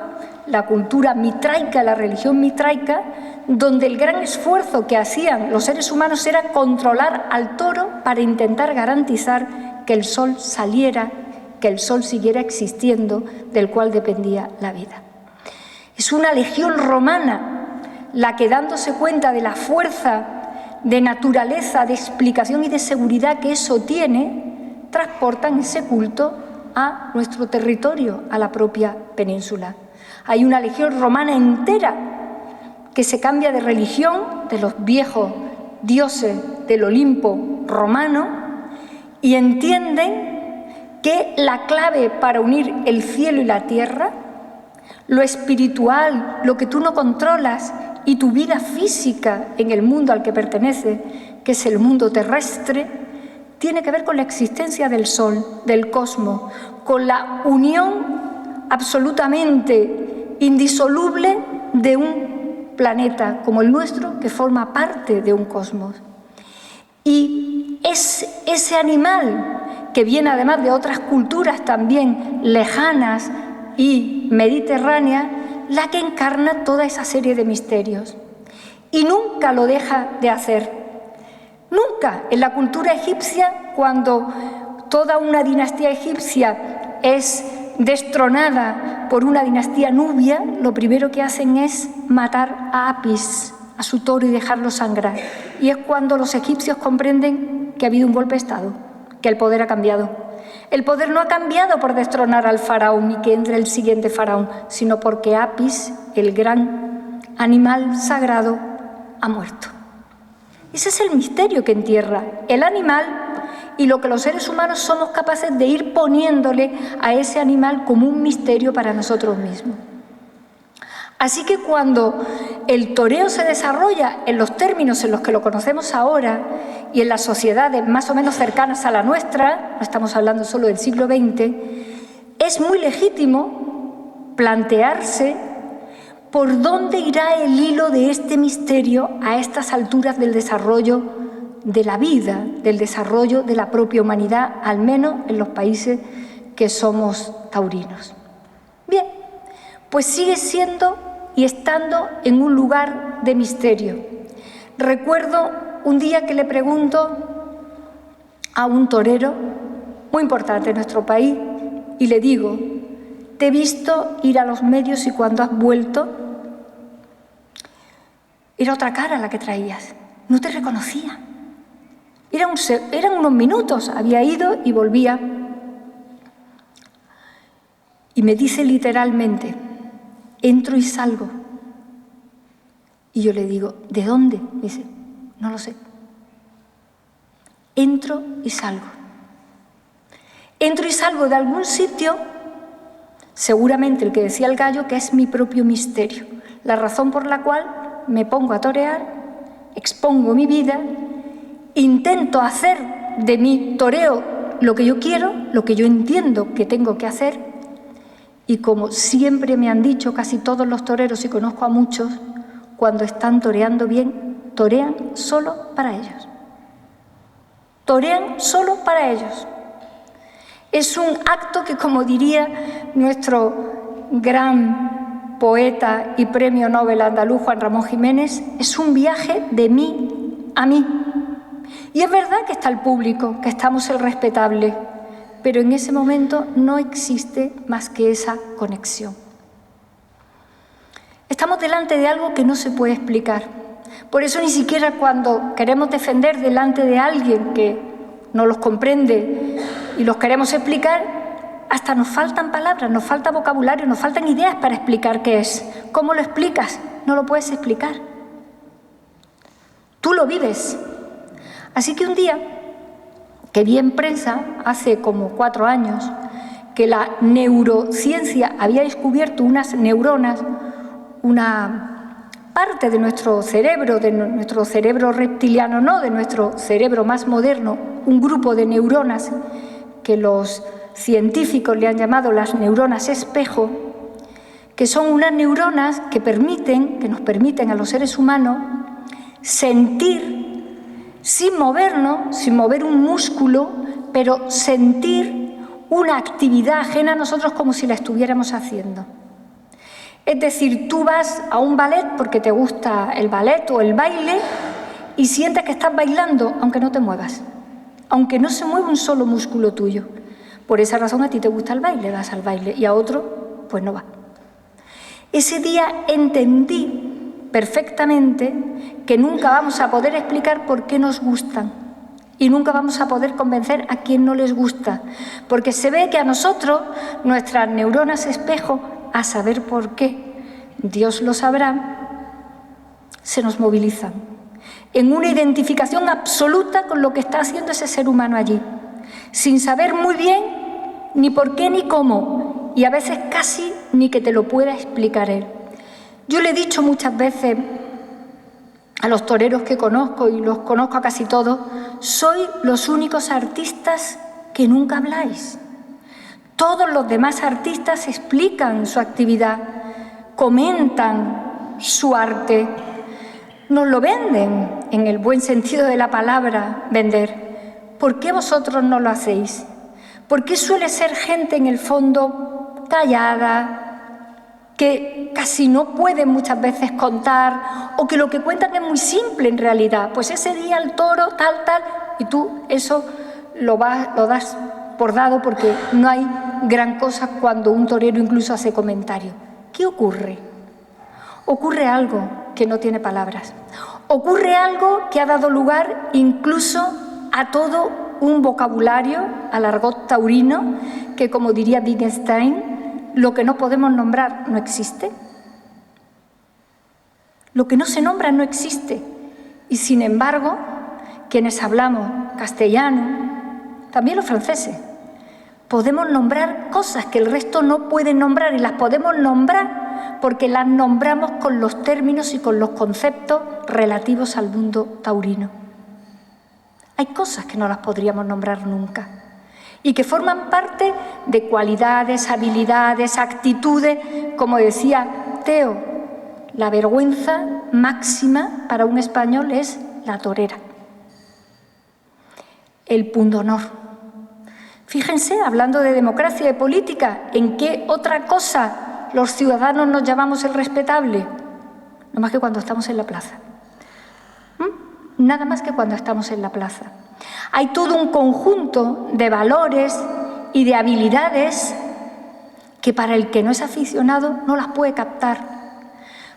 la cultura mitraica, la religión mitraica, donde el gran esfuerzo que hacían los seres humanos era controlar al toro para intentar garantizar que el sol saliera, que el sol siguiera existiendo, del cual dependía la vida. Es una legión romana la que, dándose cuenta de la fuerza de naturaleza, de explicación y de seguridad que eso tiene, transportan ese culto a nuestro territorio, a la propia península. Hay una legión romana entera que se cambia de religión, de los viejos dioses del Olimpo romano, y entienden que la clave para unir el cielo y la tierra, lo espiritual, lo que tú no controlas, y tu vida física en el mundo al que pertenece, que es el mundo terrestre, tiene que ver con la existencia del sol, del cosmos, con la unión absolutamente indisoluble de un planeta como el nuestro que forma parte de un cosmos. Y es ese animal que viene además de otras culturas también lejanas y mediterráneas, la que encarna toda esa serie de misterios. Y nunca lo deja de hacer. Nunca. En la cultura egipcia, cuando toda una dinastía egipcia es destronada por una dinastía nubia, lo primero que hacen es matar a Apis, a su toro, y dejarlo sangrar. Y es cuando los egipcios comprenden que ha habido un golpe de Estado, que el poder ha cambiado. El poder no ha cambiado por destronar al faraón y que entre el siguiente faraón, sino porque Apis, el gran animal sagrado, ha muerto. Ese es el misterio que entierra el animal y lo que los seres humanos somos capaces de ir poniéndole a ese animal como un misterio para nosotros mismos. Así que cuando el toreo se desarrolla en los términos en los que lo conocemos ahora y en las sociedades más o menos cercanas a la nuestra, no estamos hablando solo del siglo XX, es muy legítimo plantearse por dónde irá el hilo de este misterio a estas alturas del desarrollo de la vida, del desarrollo de la propia humanidad, al menos en los países que somos taurinos. Bien, pues sigue siendo y estando en un lugar de misterio. Recuerdo un día que le pregunto a un torero muy importante en nuestro país y le digo: te he visto ir a los medios y cuando has vuelto era otra cara la que traías, no te reconocía. Eran unos minutos, había ido y volvía. Y me dice literalmente: entro y salgo. Y yo le digo: ¿de dónde? Me dice: no lo sé. Entro y salgo. Entro y salgo de algún sitio, seguramente el que decía el gallo, que es mi propio misterio, la razón por la cual me pongo a torear, expongo mi vida, intento hacer de mi toreo lo que yo quiero, lo que yo entiendo que tengo que hacer, y como siempre me han dicho casi todos los toreros, y conozco a muchos, cuando están toreando bien, torean solo para ellos. Torean solo para ellos. Es un acto que, como diría nuestro gran poeta y premio Nobel andaluz Juan Ramón Jiménez, es un viaje de mí a mí. Y es verdad que está el público, que estamos el respetable, pero en ese momento no existe más que esa conexión. Estamos delante de algo que no se puede explicar. Por eso ni siquiera cuando queremos defender delante de alguien que no los comprende y los queremos explicar, hasta nos faltan palabras, nos falta vocabulario, nos faltan ideas para explicar qué es. ¿Cómo lo explicas? No lo puedes explicar. Tú lo vives. Así que un día que vi en prensa, hace como 4 años, que la neurociencia había descubierto unas neuronas, una parte de nuestro cerebro reptiliano no, de nuestro cerebro más moderno, un grupo de neuronas que los científicos le han llamado las neuronas espejo, que son unas neuronas que nos permiten a los seres humanos sentir sin movernos, sin mover un músculo, pero sentir una actividad ajena a nosotros como si la estuviéramos haciendo. Es decir, tú vas a un ballet porque te gusta el ballet o el baile y sientes que estás bailando aunque no te muevas, aunque no se mueva un solo músculo tuyo. Por esa razón a ti te gusta el baile, vas al baile, y a otro pues no va. Ese día entendí perfectamente que nunca vamos a poder explicar por qué nos gustan y nunca vamos a poder convencer a quien no les gusta, porque se ve que a nosotros, nuestras neuronas espejo, a saber por qué, Dios lo sabrá, se nos movilizan en una identificación absoluta con lo que está haciendo ese ser humano allí, sin saber muy bien ni por qué ni cómo, y a veces casi ni que te lo pueda explicar él. Yo le he dicho muchas veces a los toreros que conozco, y los conozco a casi todos: sois los únicos artistas que nunca habláis. Todos los demás artistas explican su actividad, comentan su arte, nos lo venden, en el buen sentido de la palabra, vender. ¿Por qué vosotros no lo hacéis? ¿Por qué suele ser gente en el fondo callada, que casi no pueden muchas veces contar, o que lo que cuentan es muy simple en realidad? Pues ese día el toro, tal, y tú eso lo das por dado porque no hay gran cosa cuando un torero incluso hace comentario. ¿Qué ocurre? Ocurre algo que no tiene palabras. Ocurre algo que ha dado lugar incluso a todo un vocabulario, al argot taurino, que, como diría Wittgenstein, lo que no podemos nombrar no existe. Lo que no se nombra no existe. Y sin embargo, quienes hablamos castellano, también los franceses, podemos nombrar cosas que el resto no pueden nombrar, y las podemos nombrar porque las nombramos con los términos y con los conceptos relativos al mundo taurino. Hay cosas que no las podríamos nombrar nunca y que forman parte de cualidades, habilidades, actitudes, como decía Teo, la vergüenza máxima para un español es la torera, el pundonor. Fíjense, hablando de democracia y de política, ¿en qué otra cosa los ciudadanos nos llamamos el respetable? No más que cuando estamos en la plaza. Nada más que cuando estamos en la plaza. Hay todo un conjunto de valores y de habilidades que para el que no es aficionado no las puede captar.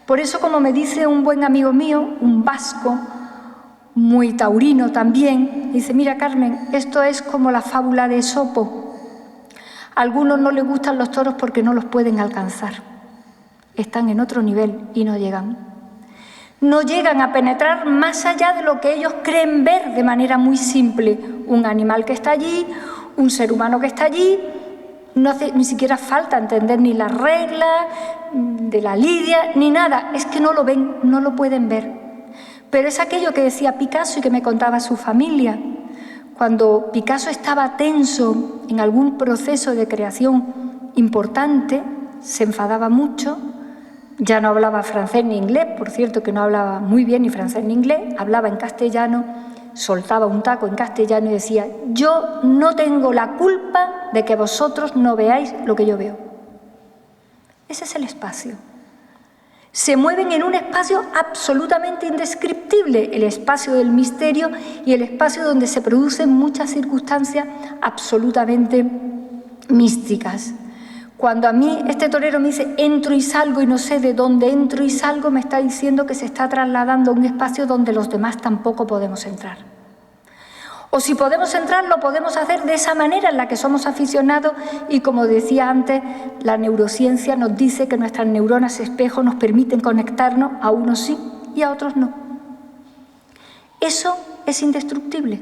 Por eso, como me dice un buen amigo mío, un vasco, muy taurino también, dice: mira, Carmen, esto es como la fábula de Esopo. A algunos no les gustan los toros porque no los pueden alcanzar. Están en otro nivel y no llegan. No llegan a penetrar más allá de lo que ellos creen ver de manera muy simple. Un animal que está allí, un ser humano que está allí. No hace ni siquiera falta entender ni las reglas de la lidia, ni nada. Es que no lo ven, no lo pueden ver. Pero es aquello que decía Picasso y que me contaba su familia. Cuando Picasso estaba tenso en algún proceso de creación importante, se enfadaba mucho, ya no hablaba francés ni inglés, por cierto que no hablaba muy bien ni francés ni inglés, hablaba en castellano, soltaba un taco en castellano y decía: yo no tengo la culpa de que vosotros no veáis lo que yo veo. Ese es el espacio. Se mueven en un espacio absolutamente indescriptible, el espacio del misterio y el espacio donde se producen muchas circunstancias absolutamente místicas. Cuando a mí este torero me dice entro y salgo y no sé de dónde entro y salgo, me está diciendo que se está trasladando a un espacio donde los demás tampoco podemos entrar. O si podemos entrar, lo podemos hacer de esa manera en la que somos aficionados y, como decía antes, la neurociencia nos dice que nuestras neuronas espejo nos permiten conectarnos, a unos sí y a otros no. Eso es indestructible.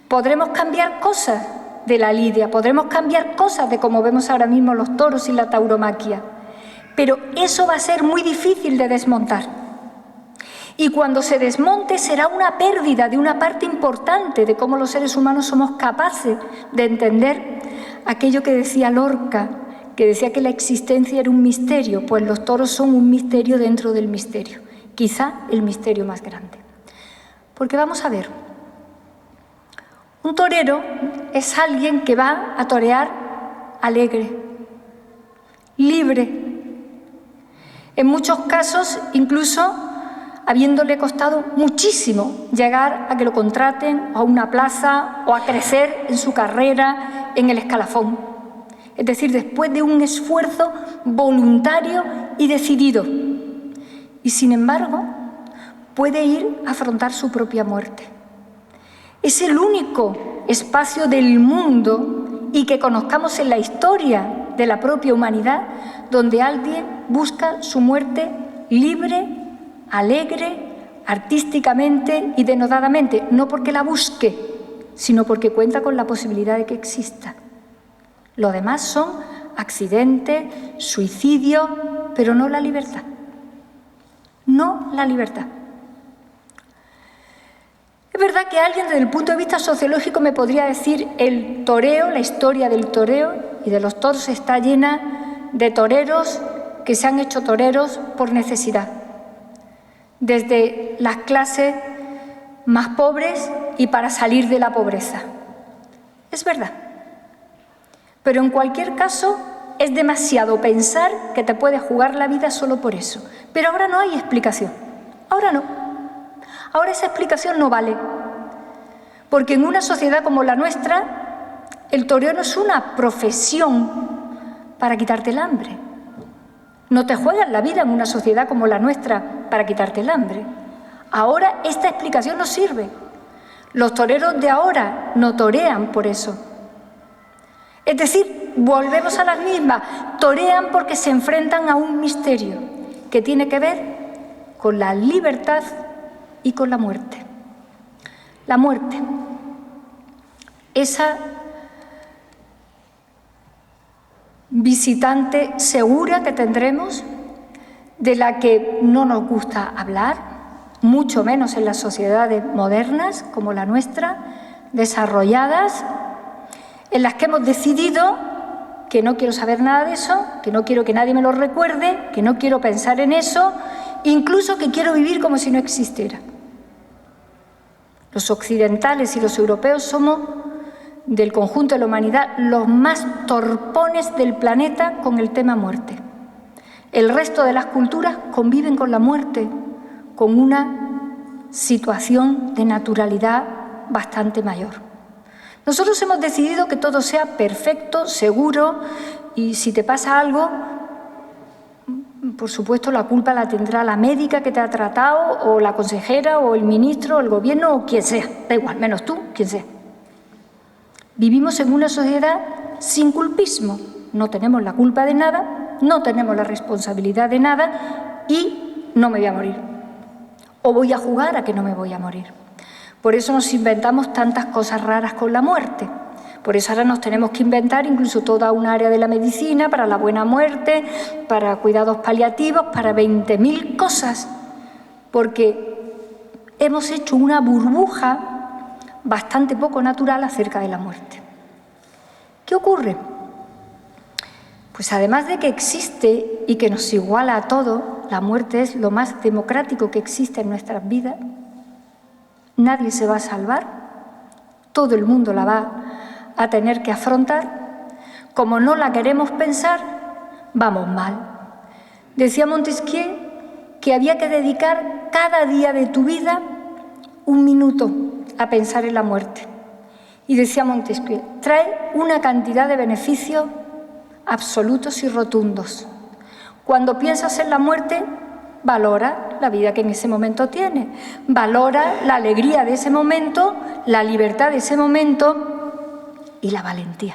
Podremos cambiar cosas de la lidia, podremos cambiar cosas de cómo vemos ahora mismo los toros y la tauromaquia, pero eso va a ser muy difícil de desmontar. Y cuando se desmonte será una pérdida de una parte importante de cómo los seres humanos somos capaces de entender aquello que decía Lorca, que decía que la existencia era un misterio, pues los toros son un misterio dentro del misterio, quizá el misterio más grande. Porque vamos a ver, un torero es alguien que va a torear alegre, libre, en muchos casos incluso habiéndole costado muchísimo llegar a que lo contraten a una plaza o a crecer en su carrera en el escalafón. Es decir, después de un esfuerzo voluntario y decidido. Y sin embargo, puede ir a afrontar su propia muerte. Es el único espacio del mundo y que conozcamos en la historia de la propia humanidad donde alguien busca su muerte libre, alegre, artísticamente y denodadamente, no porque la busque, sino porque cuenta con la posibilidad de que exista. Lo demás son accidentes, suicidio, pero no la libertad. No la libertad. Es verdad que alguien desde el punto de vista sociológico me podría decir el toreo, la historia del toreo y de los toros está llena de toreros que se han hecho toreros por necesidad. Desde las clases más pobres y para salir de la pobreza. Es verdad. Pero en cualquier caso es demasiado pensar que te puedes jugar la vida solo por eso. Pero ahora no hay explicación. Ahora no. Ahora esa explicación no vale. Porque en una sociedad como la nuestra, el toreo no es una profesión para quitarte el hambre. No te juegas la vida en una sociedad como la nuestra para quitarte el hambre. Ahora esta explicación no sirve. Los toreros de ahora no torean por eso. Es decir, volvemos a las mismas. Torean porque se enfrentan a un misterio que tiene que ver con la libertad y con la muerte. La muerte. Esa visitante segura que tendremos, de la que no nos gusta hablar, mucho menos en las sociedades modernas como la nuestra, desarrolladas, en las que hemos decidido que no quiero saber nada de eso, que no quiero que nadie me lo recuerde, que no quiero pensar en eso, incluso que quiero vivir como si no existiera. Los occidentales y los europeos somos, del conjunto de la humanidad, los más torpones del planeta con el tema muerte. El resto de las culturas conviven con la muerte con una situación de naturalidad bastante mayor. Nosotros hemos decidido que todo sea perfecto, seguro, y si te pasa algo, por supuesto la culpa la tendrá la médica que te ha tratado, o la consejera, o el ministro, o el gobierno, o quien sea, da igual, menos tú, quien sea. Vivimos en una sociedad sin culpismo, no tenemos la culpa de nada, no tenemos la responsabilidad de nada y no me voy a morir. O voy a jugar a que no me voy a morir. Por eso nos inventamos tantas cosas raras con la muerte. Por eso ahora nos tenemos que inventar incluso toda un área de la medicina para la buena muerte, para cuidados paliativos, para 20.000 cosas, porque hemos hecho una burbuja bastante poco natural acerca de la muerte. ¿Qué ocurre? Pues además de que existe y que nos iguala a todos, la muerte es lo más democrático que existe en nuestras vidas. Nadie se va a salvar, todo el mundo la va a tener que afrontar. Como no la queremos pensar, vamos mal. Decía Montesquieu que había que dedicar cada día de tu vida 1 minuto a pensar en la muerte. Y decía Montesquieu, trae una cantidad de beneficios absolutos y rotundos. Cuando piensas en la muerte, valora la vida que en ese momento tienes, valora la alegría de ese momento, la libertad de ese momento y la valentía.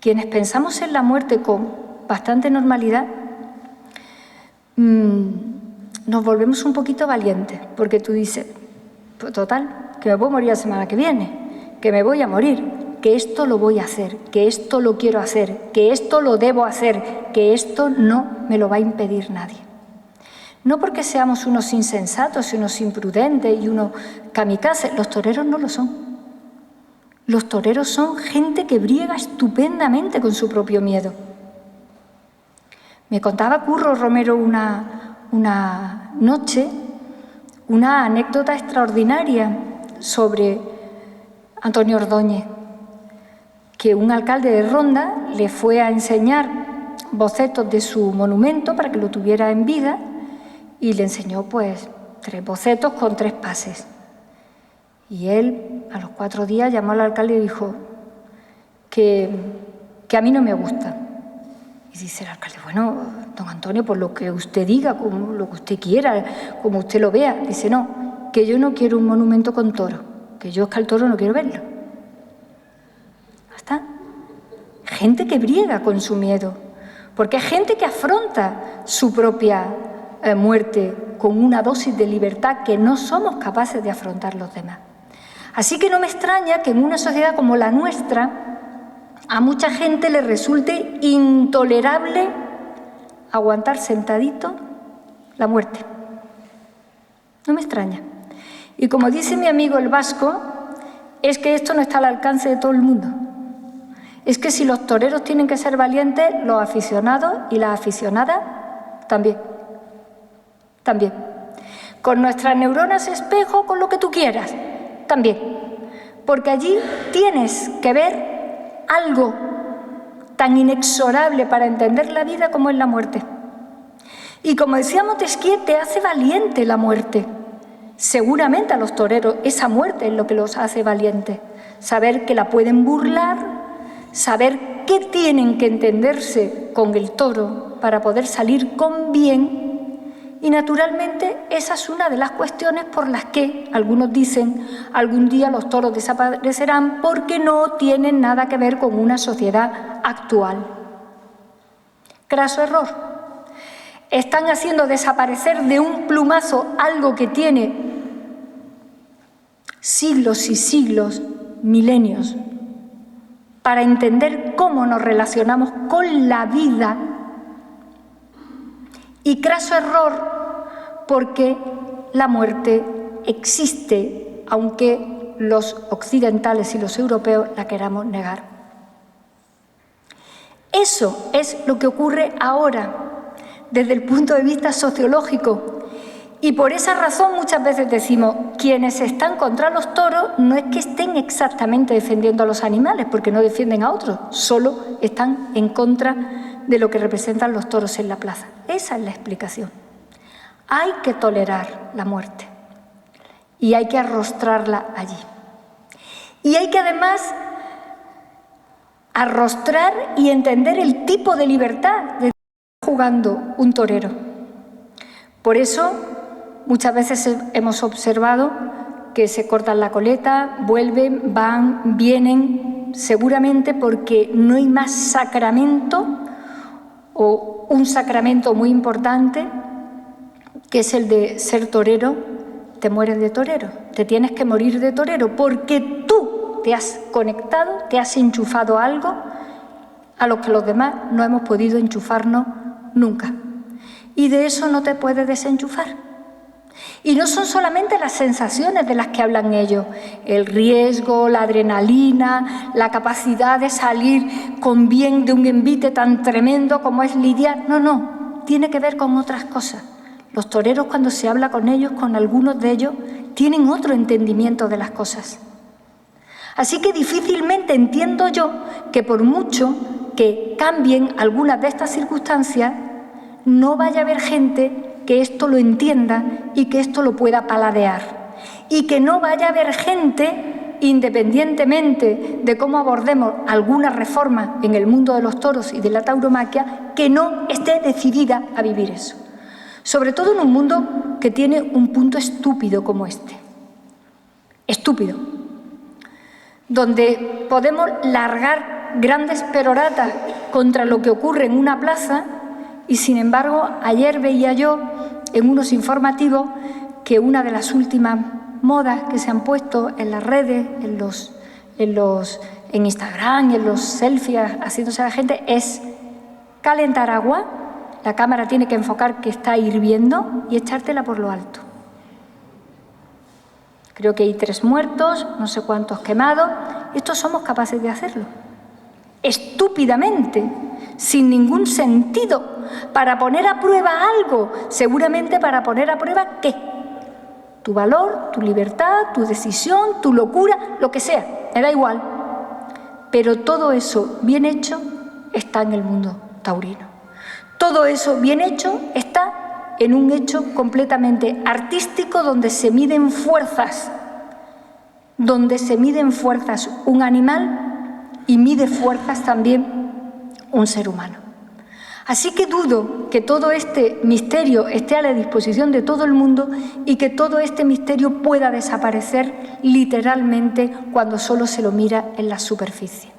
Quienes pensamos en la muerte con bastante normalidad, nos volvemos un poquito valientes, porque tú dices, pues total, que me puedo morir la semana que viene, que me voy a morir, que esto lo voy a hacer, que esto lo quiero hacer, que esto lo debo hacer, que esto no me lo va a impedir nadie. No porque seamos unos insensatos y unos imprudentes y unos kamikazes, los toreros no lo son. Los toreros son gente que briega estupendamente con su propio miedo. Me contaba Curro Romero una noche una anécdota extraordinaria sobre Antonio Ordóñez, que un alcalde de Ronda le fue a enseñar bocetos de su monumento para que lo tuviera en vida y le enseñó pues 3 bocetos con 3 pases. Y él a los 4 días llamó al alcalde y dijo que a mí no me gusta. Y dice el alcalde, bueno, don Antonio, por lo que usted diga, como lo que usted quiera, como usted lo vea. Dice, no, que yo no quiero un monumento con toro, que yo es que al toro no quiero verlo. ¿Está? Gente que briega con su miedo, porque hay gente que afronta su propia muerte con una dosis de libertad que no somos capaces de afrontar los demás. Así que no me extraña que en una sociedad como la nuestra a mucha gente le resulte intolerable aguantar sentadito la muerte. No me extraña. Y como dice mi amigo el vasco, es que esto no está al alcance de todo el mundo. Es que si los toreros tienen que ser valientes, los aficionados y las aficionadas también. También. Con nuestras neuronas espejo, con lo que tú quieras, también. Porque allí tienes que ver algo tan inexorable para entender la vida como es la muerte. Y como decía Montesquieu, te hace valiente la muerte. Seguramente a los toreros esa muerte es lo que los hace valientes. Saber que la pueden burlar, saber que tienen que entenderse con el toro para poder salir con bien. Y naturalmente esa es una de las cuestiones por las que algunos dicen algún día los toros desaparecerán porque no tienen nada que ver con una sociedad actual. Craso error. Están haciendo desaparecer de un plumazo algo que tiene siglos y siglos, milenios, para entender cómo nos relacionamos con la vida. Y craso error porque la muerte existe, aunque los occidentales y los europeos la queramos negar. Eso es lo que ocurre ahora, desde el punto de vista sociológico. Y por esa razón muchas veces decimos, quienes están contra los toros no es que estén exactamente defendiendo a los animales, porque no defienden a otros, solo están en contra de lo que representan los toros en la plaza. Esa es la explicación. Hay que tolerar la muerte y hay que arrostrarla allí. Y hay que además arrostrar y entender el tipo de libertad de jugando un torero. Por eso muchas veces hemos observado que se cortan la coleta, vuelven, van, vienen, seguramente porque no hay más sacramento o un sacramento muy importante que es el de ser torero. Te mueres de torero, te tienes que morir de torero porque tú te has conectado, te has enchufado algo a lo que los demás no hemos podido enchufarnos nunca. Y de eso no te puedes desenchufar. Y no son solamente las sensaciones de las que hablan ellos, el riesgo, la adrenalina, la capacidad de salir con bien de un envite tan tremendo como es lidiar. No, tiene que ver con otras cosas. Los toreros, cuando se habla con ellos, con algunos de ellos, tienen otro entendimiento de las cosas. Así que difícilmente entiendo yo que por mucho que cambien algunas de estas circunstancias, no vaya a haber gente que esto lo entienda y que esto lo pueda paladear. Y que no vaya a haber gente, independientemente de cómo abordemos alguna reforma en el mundo de los toros y de la tauromaquia, que no esté decidida a vivir eso. Sobre todo en un mundo que tiene un punto estúpido como este. Estúpido. Donde podemos largar grandes peroratas contra lo que ocurre en una plaza y, sin embargo, ayer veía yo en unos informativos que una de las últimas modas que se han puesto en las redes, en Instagram y en los selfies haciéndose a la gente es calentar agua, la cámara tiene que enfocar que está hirviendo y echártela por lo alto. Creo que hay 3 muertos, no sé cuántos quemados. Estos somos capaces de hacerlo. Estúpidamente, sin ningún sentido, para poner a prueba algo, seguramente para poner a prueba ¿qué? Tu valor, tu libertad, tu decisión, tu locura, lo que sea, me da igual. Pero todo eso bien hecho está en el mundo taurino. Todo eso bien hecho está en un hecho completamente artístico donde se miden fuerzas, un animal y mide fuerzas también un ser humano. Así que dudo que todo este misterio esté a la disposición de todo el mundo y que todo este misterio pueda desaparecer literalmente cuando solo se lo mira en la superficie.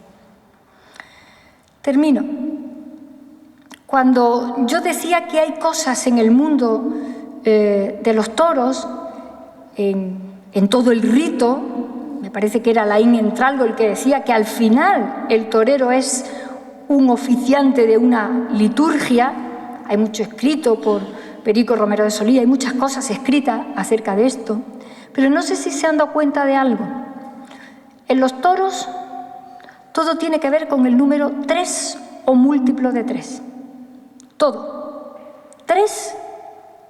Termino. Cuando yo decía que hay cosas en el mundo de los toros, en todo el rito, me parece que era Laín Entralgo el que decía que al final el torero es un oficiante de una liturgia. Hay mucho escrito por Perico Romero de Solís, hay muchas cosas escritas acerca de esto, pero no sé si se han dado cuenta de algo. En los toros todo tiene que ver con el número 3 o múltiplo de 3. Todo. 3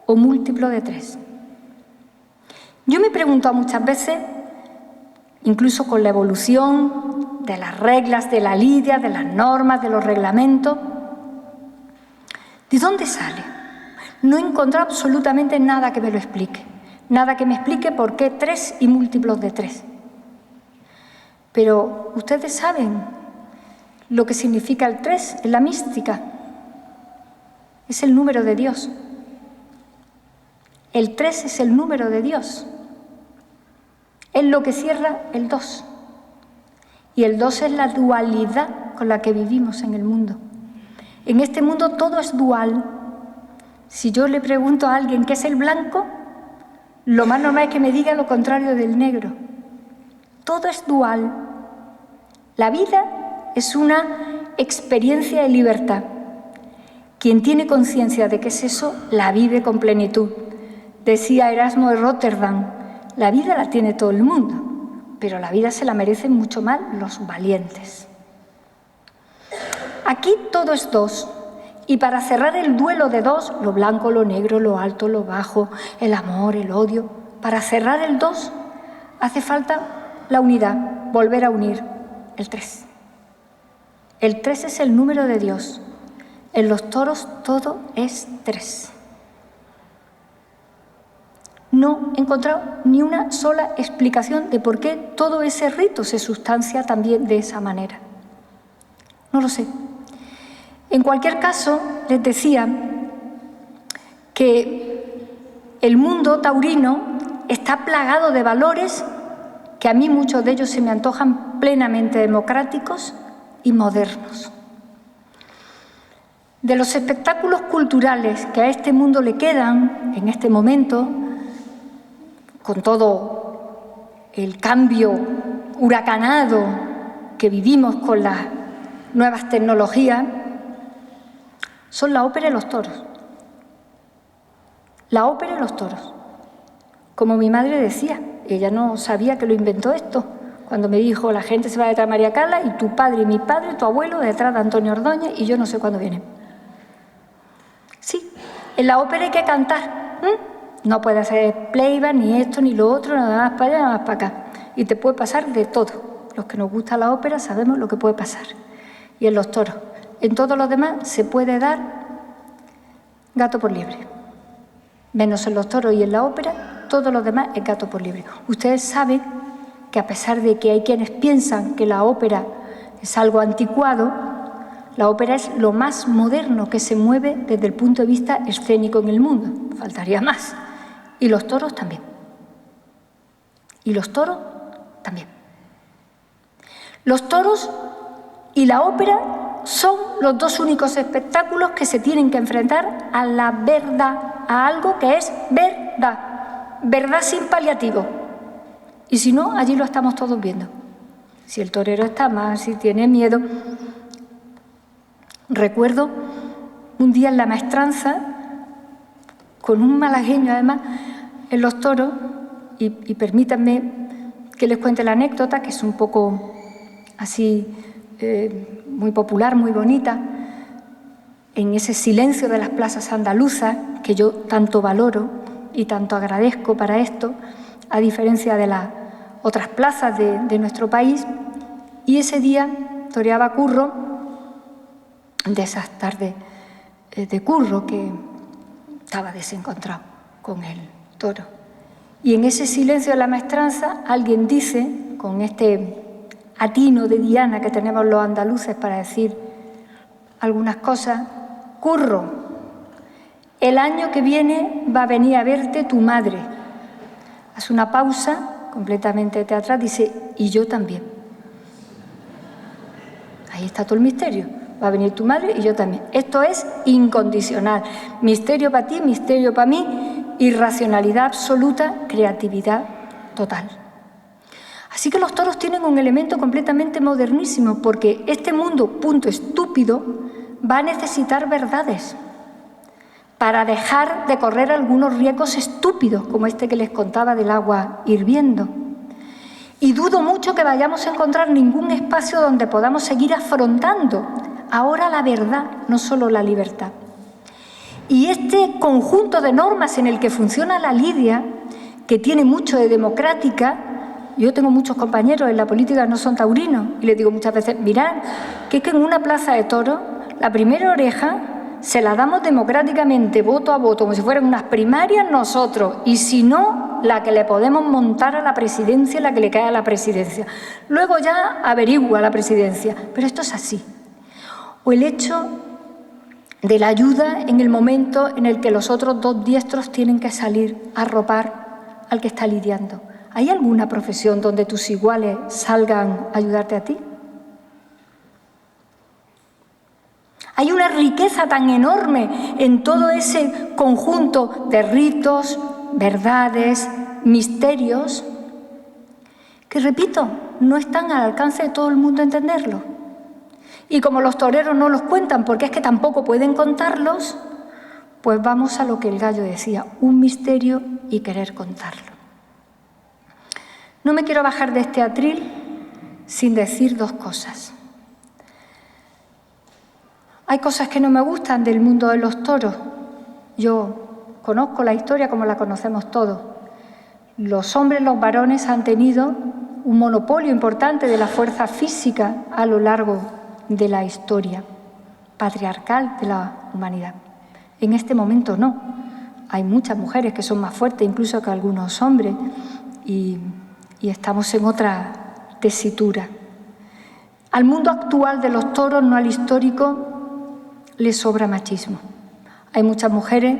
o múltiplo de 3. Yo me he preguntado muchas veces, incluso con la evolución de las reglas de la lidia, de las normas, de los reglamentos, ¿de dónde sale? No he encontrado absolutamente nada que me lo explique, nada que me explique por qué 3 y múltiplos de 3. Pero ustedes saben lo que significa el 3 en la mística. Es el número de Dios. El 3 es el número de Dios. Es lo que cierra el 2. Y el 2 es la dualidad con la que vivimos en el mundo. En este mundo todo es dual. Si yo le pregunto a alguien qué es el blanco, lo más normal es que me diga lo contrario del negro. Todo es dual. La vida es una experiencia de libertad. Quien tiene conciencia de qué es eso, la vive con plenitud. Decía Erasmo de Rotterdam, la vida la tiene todo el mundo, pero la vida se la merecen mucho más los valientes. Aquí todo es 2, y para cerrar el duelo de 2, lo blanco, lo negro, lo alto, lo bajo, el amor, el odio, para cerrar el 2 hace falta la unidad, volver a unir el 3. El 3 es el número de Dios. En los toros todo es 3. No he encontrado ni una sola explicación de por qué todo ese rito se sustancia también de esa manera. No lo sé. En cualquier caso, les decía que el mundo taurino está plagado de valores que a mí muchos de ellos se me antojan plenamente democráticos y modernos. De los espectáculos culturales que a este mundo le quedan en este momento, con todo el cambio huracanado que vivimos con las nuevas tecnologías, son la ópera y los toros. La ópera y los toros. Como mi madre decía, ella no sabía que lo inventó esto, cuando me dijo, la gente se va detrás de María Carla y tu padre y mi padre, tu abuelo, detrás de Antonio Ordóñez y yo no sé cuándo vienen. Sí, en la ópera hay que cantar. No puede hacer playback, ni esto, ni lo otro, nada más para allá, nada más para acá. Y te puede pasar de todo. Los que nos gusta la ópera sabemos lo que puede pasar. Y en los toros. En todos los demás se puede dar gato por liebre. Menos en los toros y en la ópera, todos los demás es gato por liebre. Ustedes saben que a pesar de que hay quienes piensan que la ópera es algo anticuado, la ópera es lo más moderno que se mueve desde el punto de vista escénico en el mundo. Faltaría más. Y los toros también. Y los toros también. Los toros y la ópera son los dos únicos espectáculos que se tienen que enfrentar a la verdad, a algo que es verdad, verdad sin paliativo. Y si no, allí lo estamos todos viendo. Si el torero está mal, si tiene miedo. Recuerdo un día en la maestranza, con un malagueño además, en los toros, y permítanme que les cuente la anécdota, que es un poco así, muy popular, muy bonita, en ese silencio de las plazas andaluzas, que yo tanto valoro y tanto agradezco para esto, a diferencia de las otras plazas de nuestro país, y ese día toreaba Curro, de esas tardes de Curro, que estaba desencontrado con el toro. Y en ese silencio de la maestranza alguien dice, con este atino de diana que tenemos los andaluces para decir algunas cosas, Curro, el año que viene va a venir a verte tu madre. Hace una pausa completamente teatral, dice, y yo también. Ahí está todo el misterio. Va a venir tu madre y yo también. Esto es incondicional. Misterio para ti, misterio para mí, irracionalidad absoluta, creatividad total. Así que los toros tienen un elemento completamente modernísimo, porque este mundo, punto estúpido, va a necesitar verdades para dejar de correr algunos riesgos estúpidos, como este que les contaba del agua hirviendo. Y dudo mucho que vayamos a encontrar ningún espacio donde podamos seguir afrontando ahora la verdad, no solo la libertad. Y este conjunto de normas en el que funciona la lidia, que tiene mucho de democrática, yo tengo muchos compañeros en la política que no son taurinos, y les digo muchas veces, mirad, que es que en una plaza de toros, la primera oreja se la damos democráticamente, voto a voto, como si fueran unas primarias nosotros, y si no, la que le podemos montar a la presidencia, la que le cae a la presidencia. Luego ya averigua la presidencia, pero esto es así. O el hecho de la ayuda en el momento en el que los otros dos diestros tienen que salir a arropar al que está lidiando. ¿Hay alguna profesión donde tus iguales salgan a ayudarte a ti? Hay una riqueza tan enorme en todo ese conjunto de ritos, verdades, misterios, que, repito, no están al alcance de todo el mundo entenderlo. Y como los toreros no los cuentan porque es que tampoco pueden contarlos, pues vamos a lo que el gallo decía, un misterio y querer contarlo. No me quiero bajar de este atril sin decir dos cosas. Hay cosas que no me gustan del mundo de los toros. Yo conozco la historia como la conocemos todos. Los hombres, los varones, han tenido un monopolio importante de la fuerza física a lo largo de la historia. patriarcal de la humanidad. En este momento no. Hay muchas mujeres que son más fuertes incluso que algunos hombres y estamos en otra tesitura. Al mundo actual de los toros, no al histórico, le sobra machismo. Hay muchas mujeres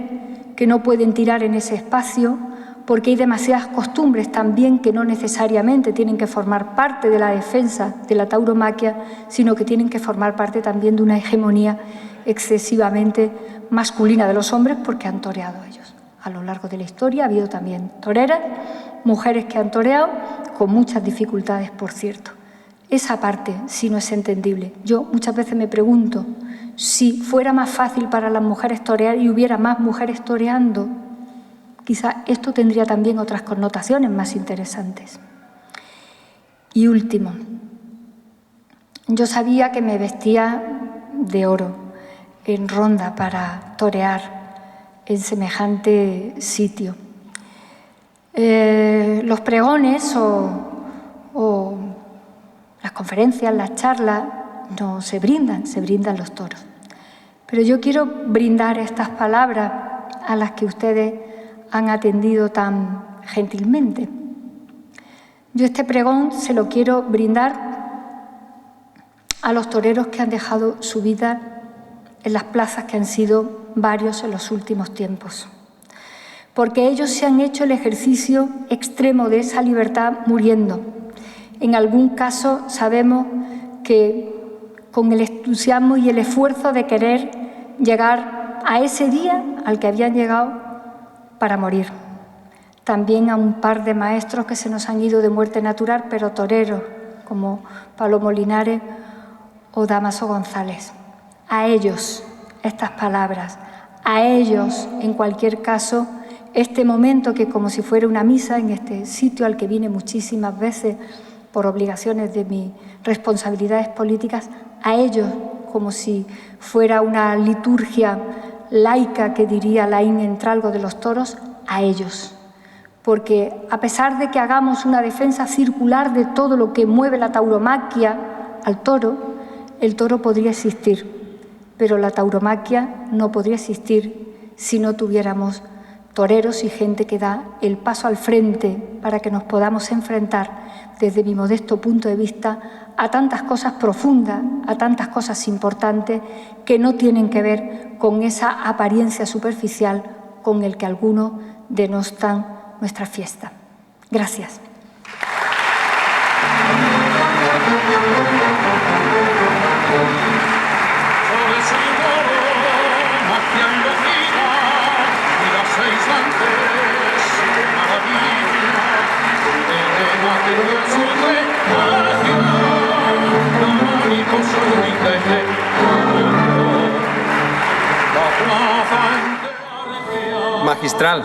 que no pueden tirar en ese espacio porque hay demasiadas costumbres también que no necesariamente tienen que formar parte de la defensa de la tauromaquia, sino que tienen que formar parte también de una hegemonía excesivamente masculina de los hombres porque han toreado ellos. A lo largo de la historia ha habido también toreras, mujeres que han toreado, con muchas dificultades, por cierto. Esa parte sí no es entendible. Yo muchas veces me pregunto si fuera más fácil para las mujeres torear y hubiera más mujeres toreando, quizá esto tendría también otras connotaciones más interesantes. Y último, yo sabía que me vestía de oro en Ronda para torear en semejante sitio. Los pregones o las conferencias, las charlas, no se brindan los toros. Pero yo quiero brindar estas palabras a las que ustedes han atendido tan gentilmente. Yo este pregón se lo quiero brindar a los toreros que han dejado su vida en las plazas, que han sido varios en los últimos tiempos, porque ellos se han hecho el ejercicio extremo de esa libertad muriendo. En algún caso sabemos que con el entusiasmo y el esfuerzo de querer llegar a ese día al que habían llegado para morir. También a un par de maestros que se nos han ido de muerte natural, pero toreros, como Palomo Linares o Dámaso González. A ellos estas palabras, a ellos, en cualquier caso, este momento que como si fuera una misa en este sitio al que vine muchísimas veces por obligaciones de mis responsabilidades políticas, a ellos como si fuera una liturgia laica que diría Laín Entralgo de los toros, a ellos. Porque a pesar de que hagamos una defensa circular de todo lo que mueve la tauromaquia al toro, el toro podría existir, pero la tauromaquia no podría existir si no tuviéramos toreros y gente que da el paso al frente para que nos podamos enfrentar, desde mi modesto punto de vista, a tantas cosas profundas, a tantas cosas importantes que no tienen que ver con esa apariencia superficial con el que algunos denostan nuestra fiesta. Gracias. Magistral,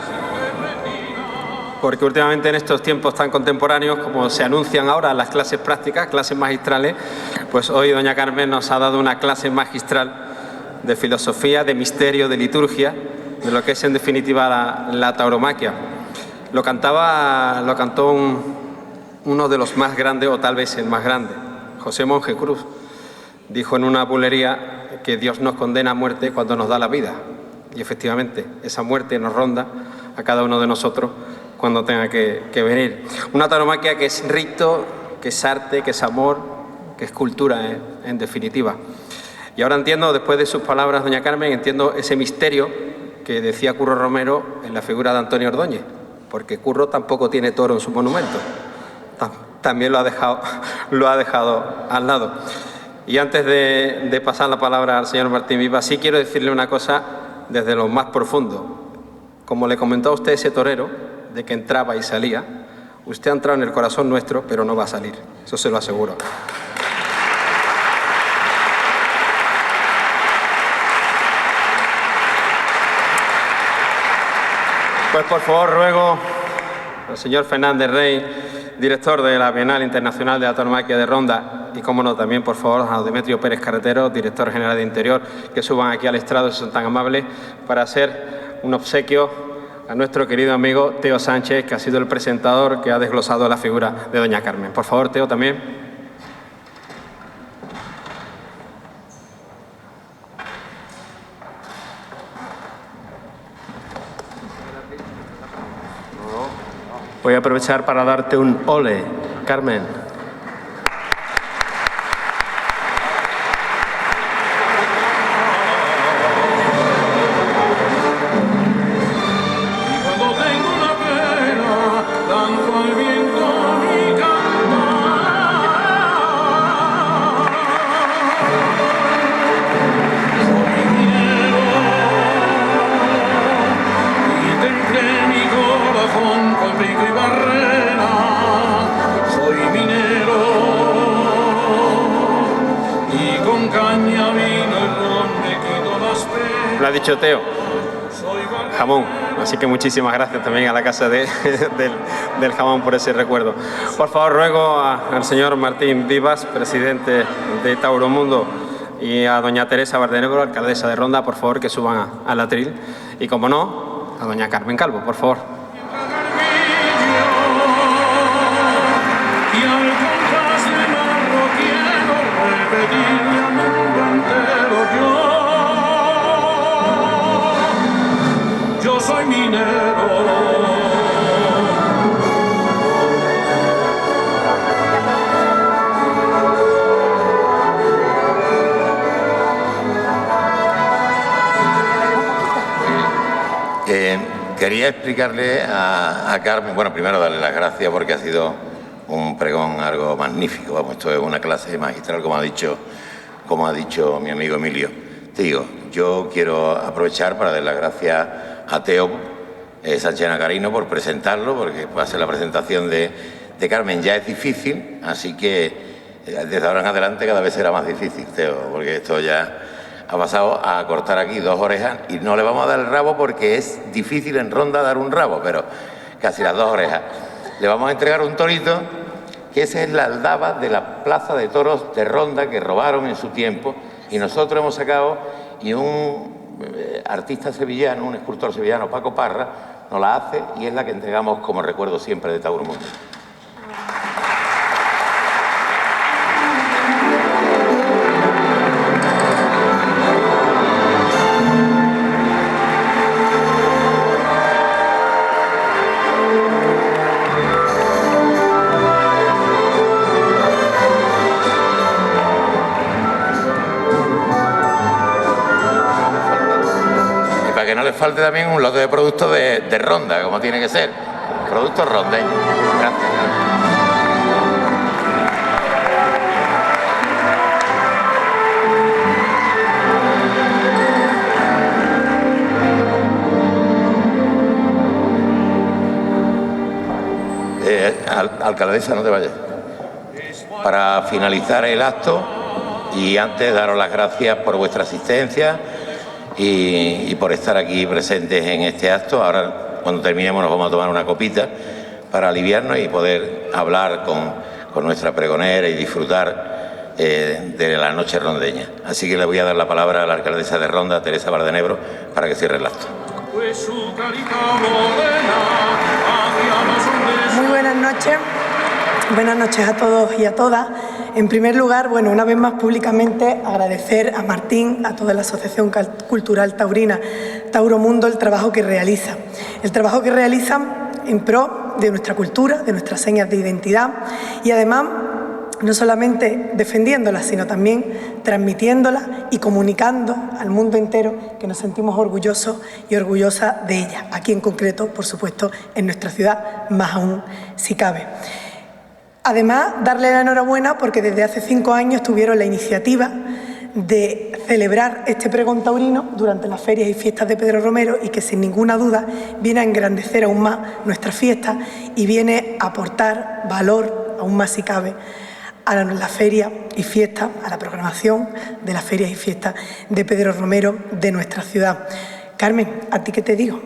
porque últimamente en estos tiempos tan contemporáneos, como se anuncian ahora las clases prácticas, clases magistrales, pues hoy doña Carmen nos ha dado una clase magistral de filosofía, de misterio, de liturgia, de lo que es en definitiva la tauromaquia. Lo cantó uno de los más grandes, o tal vez el más grande, José Monje Cruz. Dijo en una bulería que Dios nos condena a muerte cuando nos da la vida. Y efectivamente, esa muerte nos ronda a cada uno de nosotros cuando tenga que venir. Una tauromaquia que es rito, que es arte, que es amor, que es cultura, en definitiva. Y ahora entiendo, después de sus palabras, doña Carmen, entiendo ese misterio que decía Curro Romero en la figura de Antonio Ordóñez, porque Curro tampoco tiene toro en su monumento. También lo ha dejado al lado. Y antes de pasar la palabra al señor Martín Viva, sí quiero decirle una cosa desde lo más profundo. Como le comentó a usted ese torero, de que entraba y salía, usted ha entrado en el corazón nuestro, pero no va a salir. Eso se lo aseguro. Pues por favor ruego al señor Fernández Rey, director de la Bienal Internacional de la Tauromaquia de Ronda, y como no, también por favor a Demetrio Pérez Carretero, director general de Interior, que suban aquí al estrado si son tan amables, para hacer un obsequio a nuestro querido amigo Teo Sánchez, que ha sido el presentador que ha desglosado la figura de doña Carmen. Por favor, Teo, también. Voy a aprovechar para darte un ole, Carmen. Lo ha dicho Teo, jamón, así que muchísimas gracias también a la Casa del Jamón por ese recuerdo. Por favor, ruego al señor Martín Vivas, presidente de Tauromundo, y a doña Teresa Bardenegro, alcaldesa de Ronda, por favor, que suban al atril. Y, como no, a doña Carmen Calvo, por favor. Yo soy minero. Quería explicarle a Carmen, bueno, primero darle las gracias porque ha sido un pregón algo magnífico. Vamos, esto es una clase magistral, como ha dicho mi amigo Emilio. Te digo, yo quiero aprovechar para dar las gracias a Teo Sánchez Nacarino por presentarlo, porque hacer la presentación de Carmen ya es difícil, así que desde ahora en adelante cada vez será más difícil, Teo, porque esto ya ha pasado a cortar aquí 2 orejas y no le vamos a dar el rabo porque es difícil en Ronda dar un rabo, pero casi las 2 orejas. Le vamos a entregar un torito, que esa es la aldaba de la Plaza de Toros de Ronda que robaron en su tiempo, y nosotros hemos sacado, y un artista sevillano, un escultor sevillano, Paco Parra, nos la hace y es la que entregamos como recuerdo siempre de Tauromundo. Que no les falte también un lote de productos de Ronda, como tiene que ser. Productos rondeños. Gracias. Alcaldesa, no te vayas. Para finalizar el acto y antes daros las gracias por vuestra asistencia y por estar aquí presentes en este acto. Ahora, cuando terminemos, nos vamos a tomar una copita para aliviarnos y poder hablar con nuestra pregonera y disfrutar de la noche rondeña. Así que le voy a dar la palabra a la alcaldesa de Ronda, Teresa Bardenegro, para que cierre el acto. Muy buenas noches. Buenas noches a todos y a todas. En primer lugar, bueno, una vez más públicamente agradecer a Martín, a toda la Asociación Cultural Taurina Tauromundo, el trabajo que realizan. El trabajo que realizan en pro de nuestra cultura, de nuestras señas de identidad y además no solamente defendiéndolas, sino también transmitiéndolas y comunicando al mundo entero que nos sentimos orgullosos y orgullosas de ellas. Aquí en concreto, por supuesto, en nuestra ciudad, más aún si cabe. Además, darle la enhorabuena porque desde hace 5 años tuvieron la iniciativa de celebrar este pregón taurino durante las ferias y fiestas de Pedro Romero y que sin ninguna duda viene a engrandecer aún más nuestras fiestas y viene a aportar valor, aún más si cabe, a las ferias y fiestas, a la programación de las ferias y fiestas de Pedro Romero de nuestra ciudad. Carmen, ¿a ti qué te digo?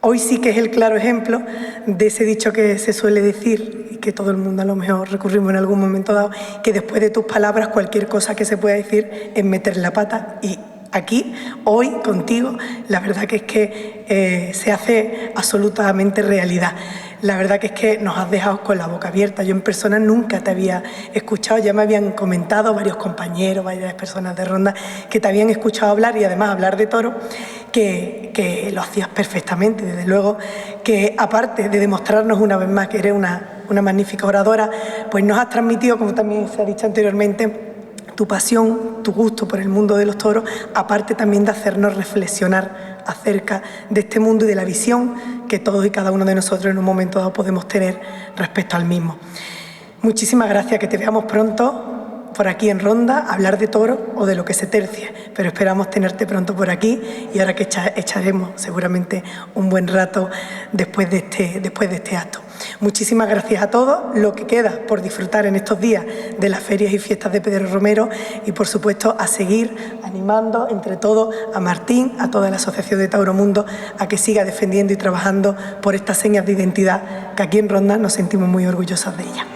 Hoy sí que es el claro ejemplo de ese dicho que se suele decir y que todo el mundo a lo mejor recurrimos en algún momento dado, que después de tus palabras cualquier cosa que se pueda decir es meter la pata y aquí, hoy, contigo, la verdad que es que se hace absolutamente realidad. La verdad que es que nos has dejado con la boca abierta. Yo en persona nunca te había escuchado, ya me habían comentado varios compañeros, varias personas de Ronda que te habían escuchado hablar y además hablar de toro, que lo hacías perfectamente. Desde luego que aparte de demostrarnos una vez más que eres una magnífica oradora, pues nos has transmitido, como también se ha dicho anteriormente, tu pasión, tu gusto por el mundo de los toros, aparte también de hacernos reflexionar acerca de este mundo y de la visión que todos y cada uno de nosotros en un momento dado podemos tener respecto al mismo. Muchísimas gracias, que te veamos pronto por aquí en Ronda, a hablar de toros o de lo que se tercie, pero esperamos tenerte pronto por aquí y ahora que echaremos seguramente un buen rato después de este acto. Muchísimas gracias a todos, lo que queda por disfrutar en estos días de las ferias y fiestas de Pedro Romero y por supuesto a seguir animando entre todos a Martín, a toda la Asociación de Tauro Mundo, a que siga defendiendo y trabajando por estas señas de identidad que aquí en Ronda nos sentimos muy orgullosas de ellas.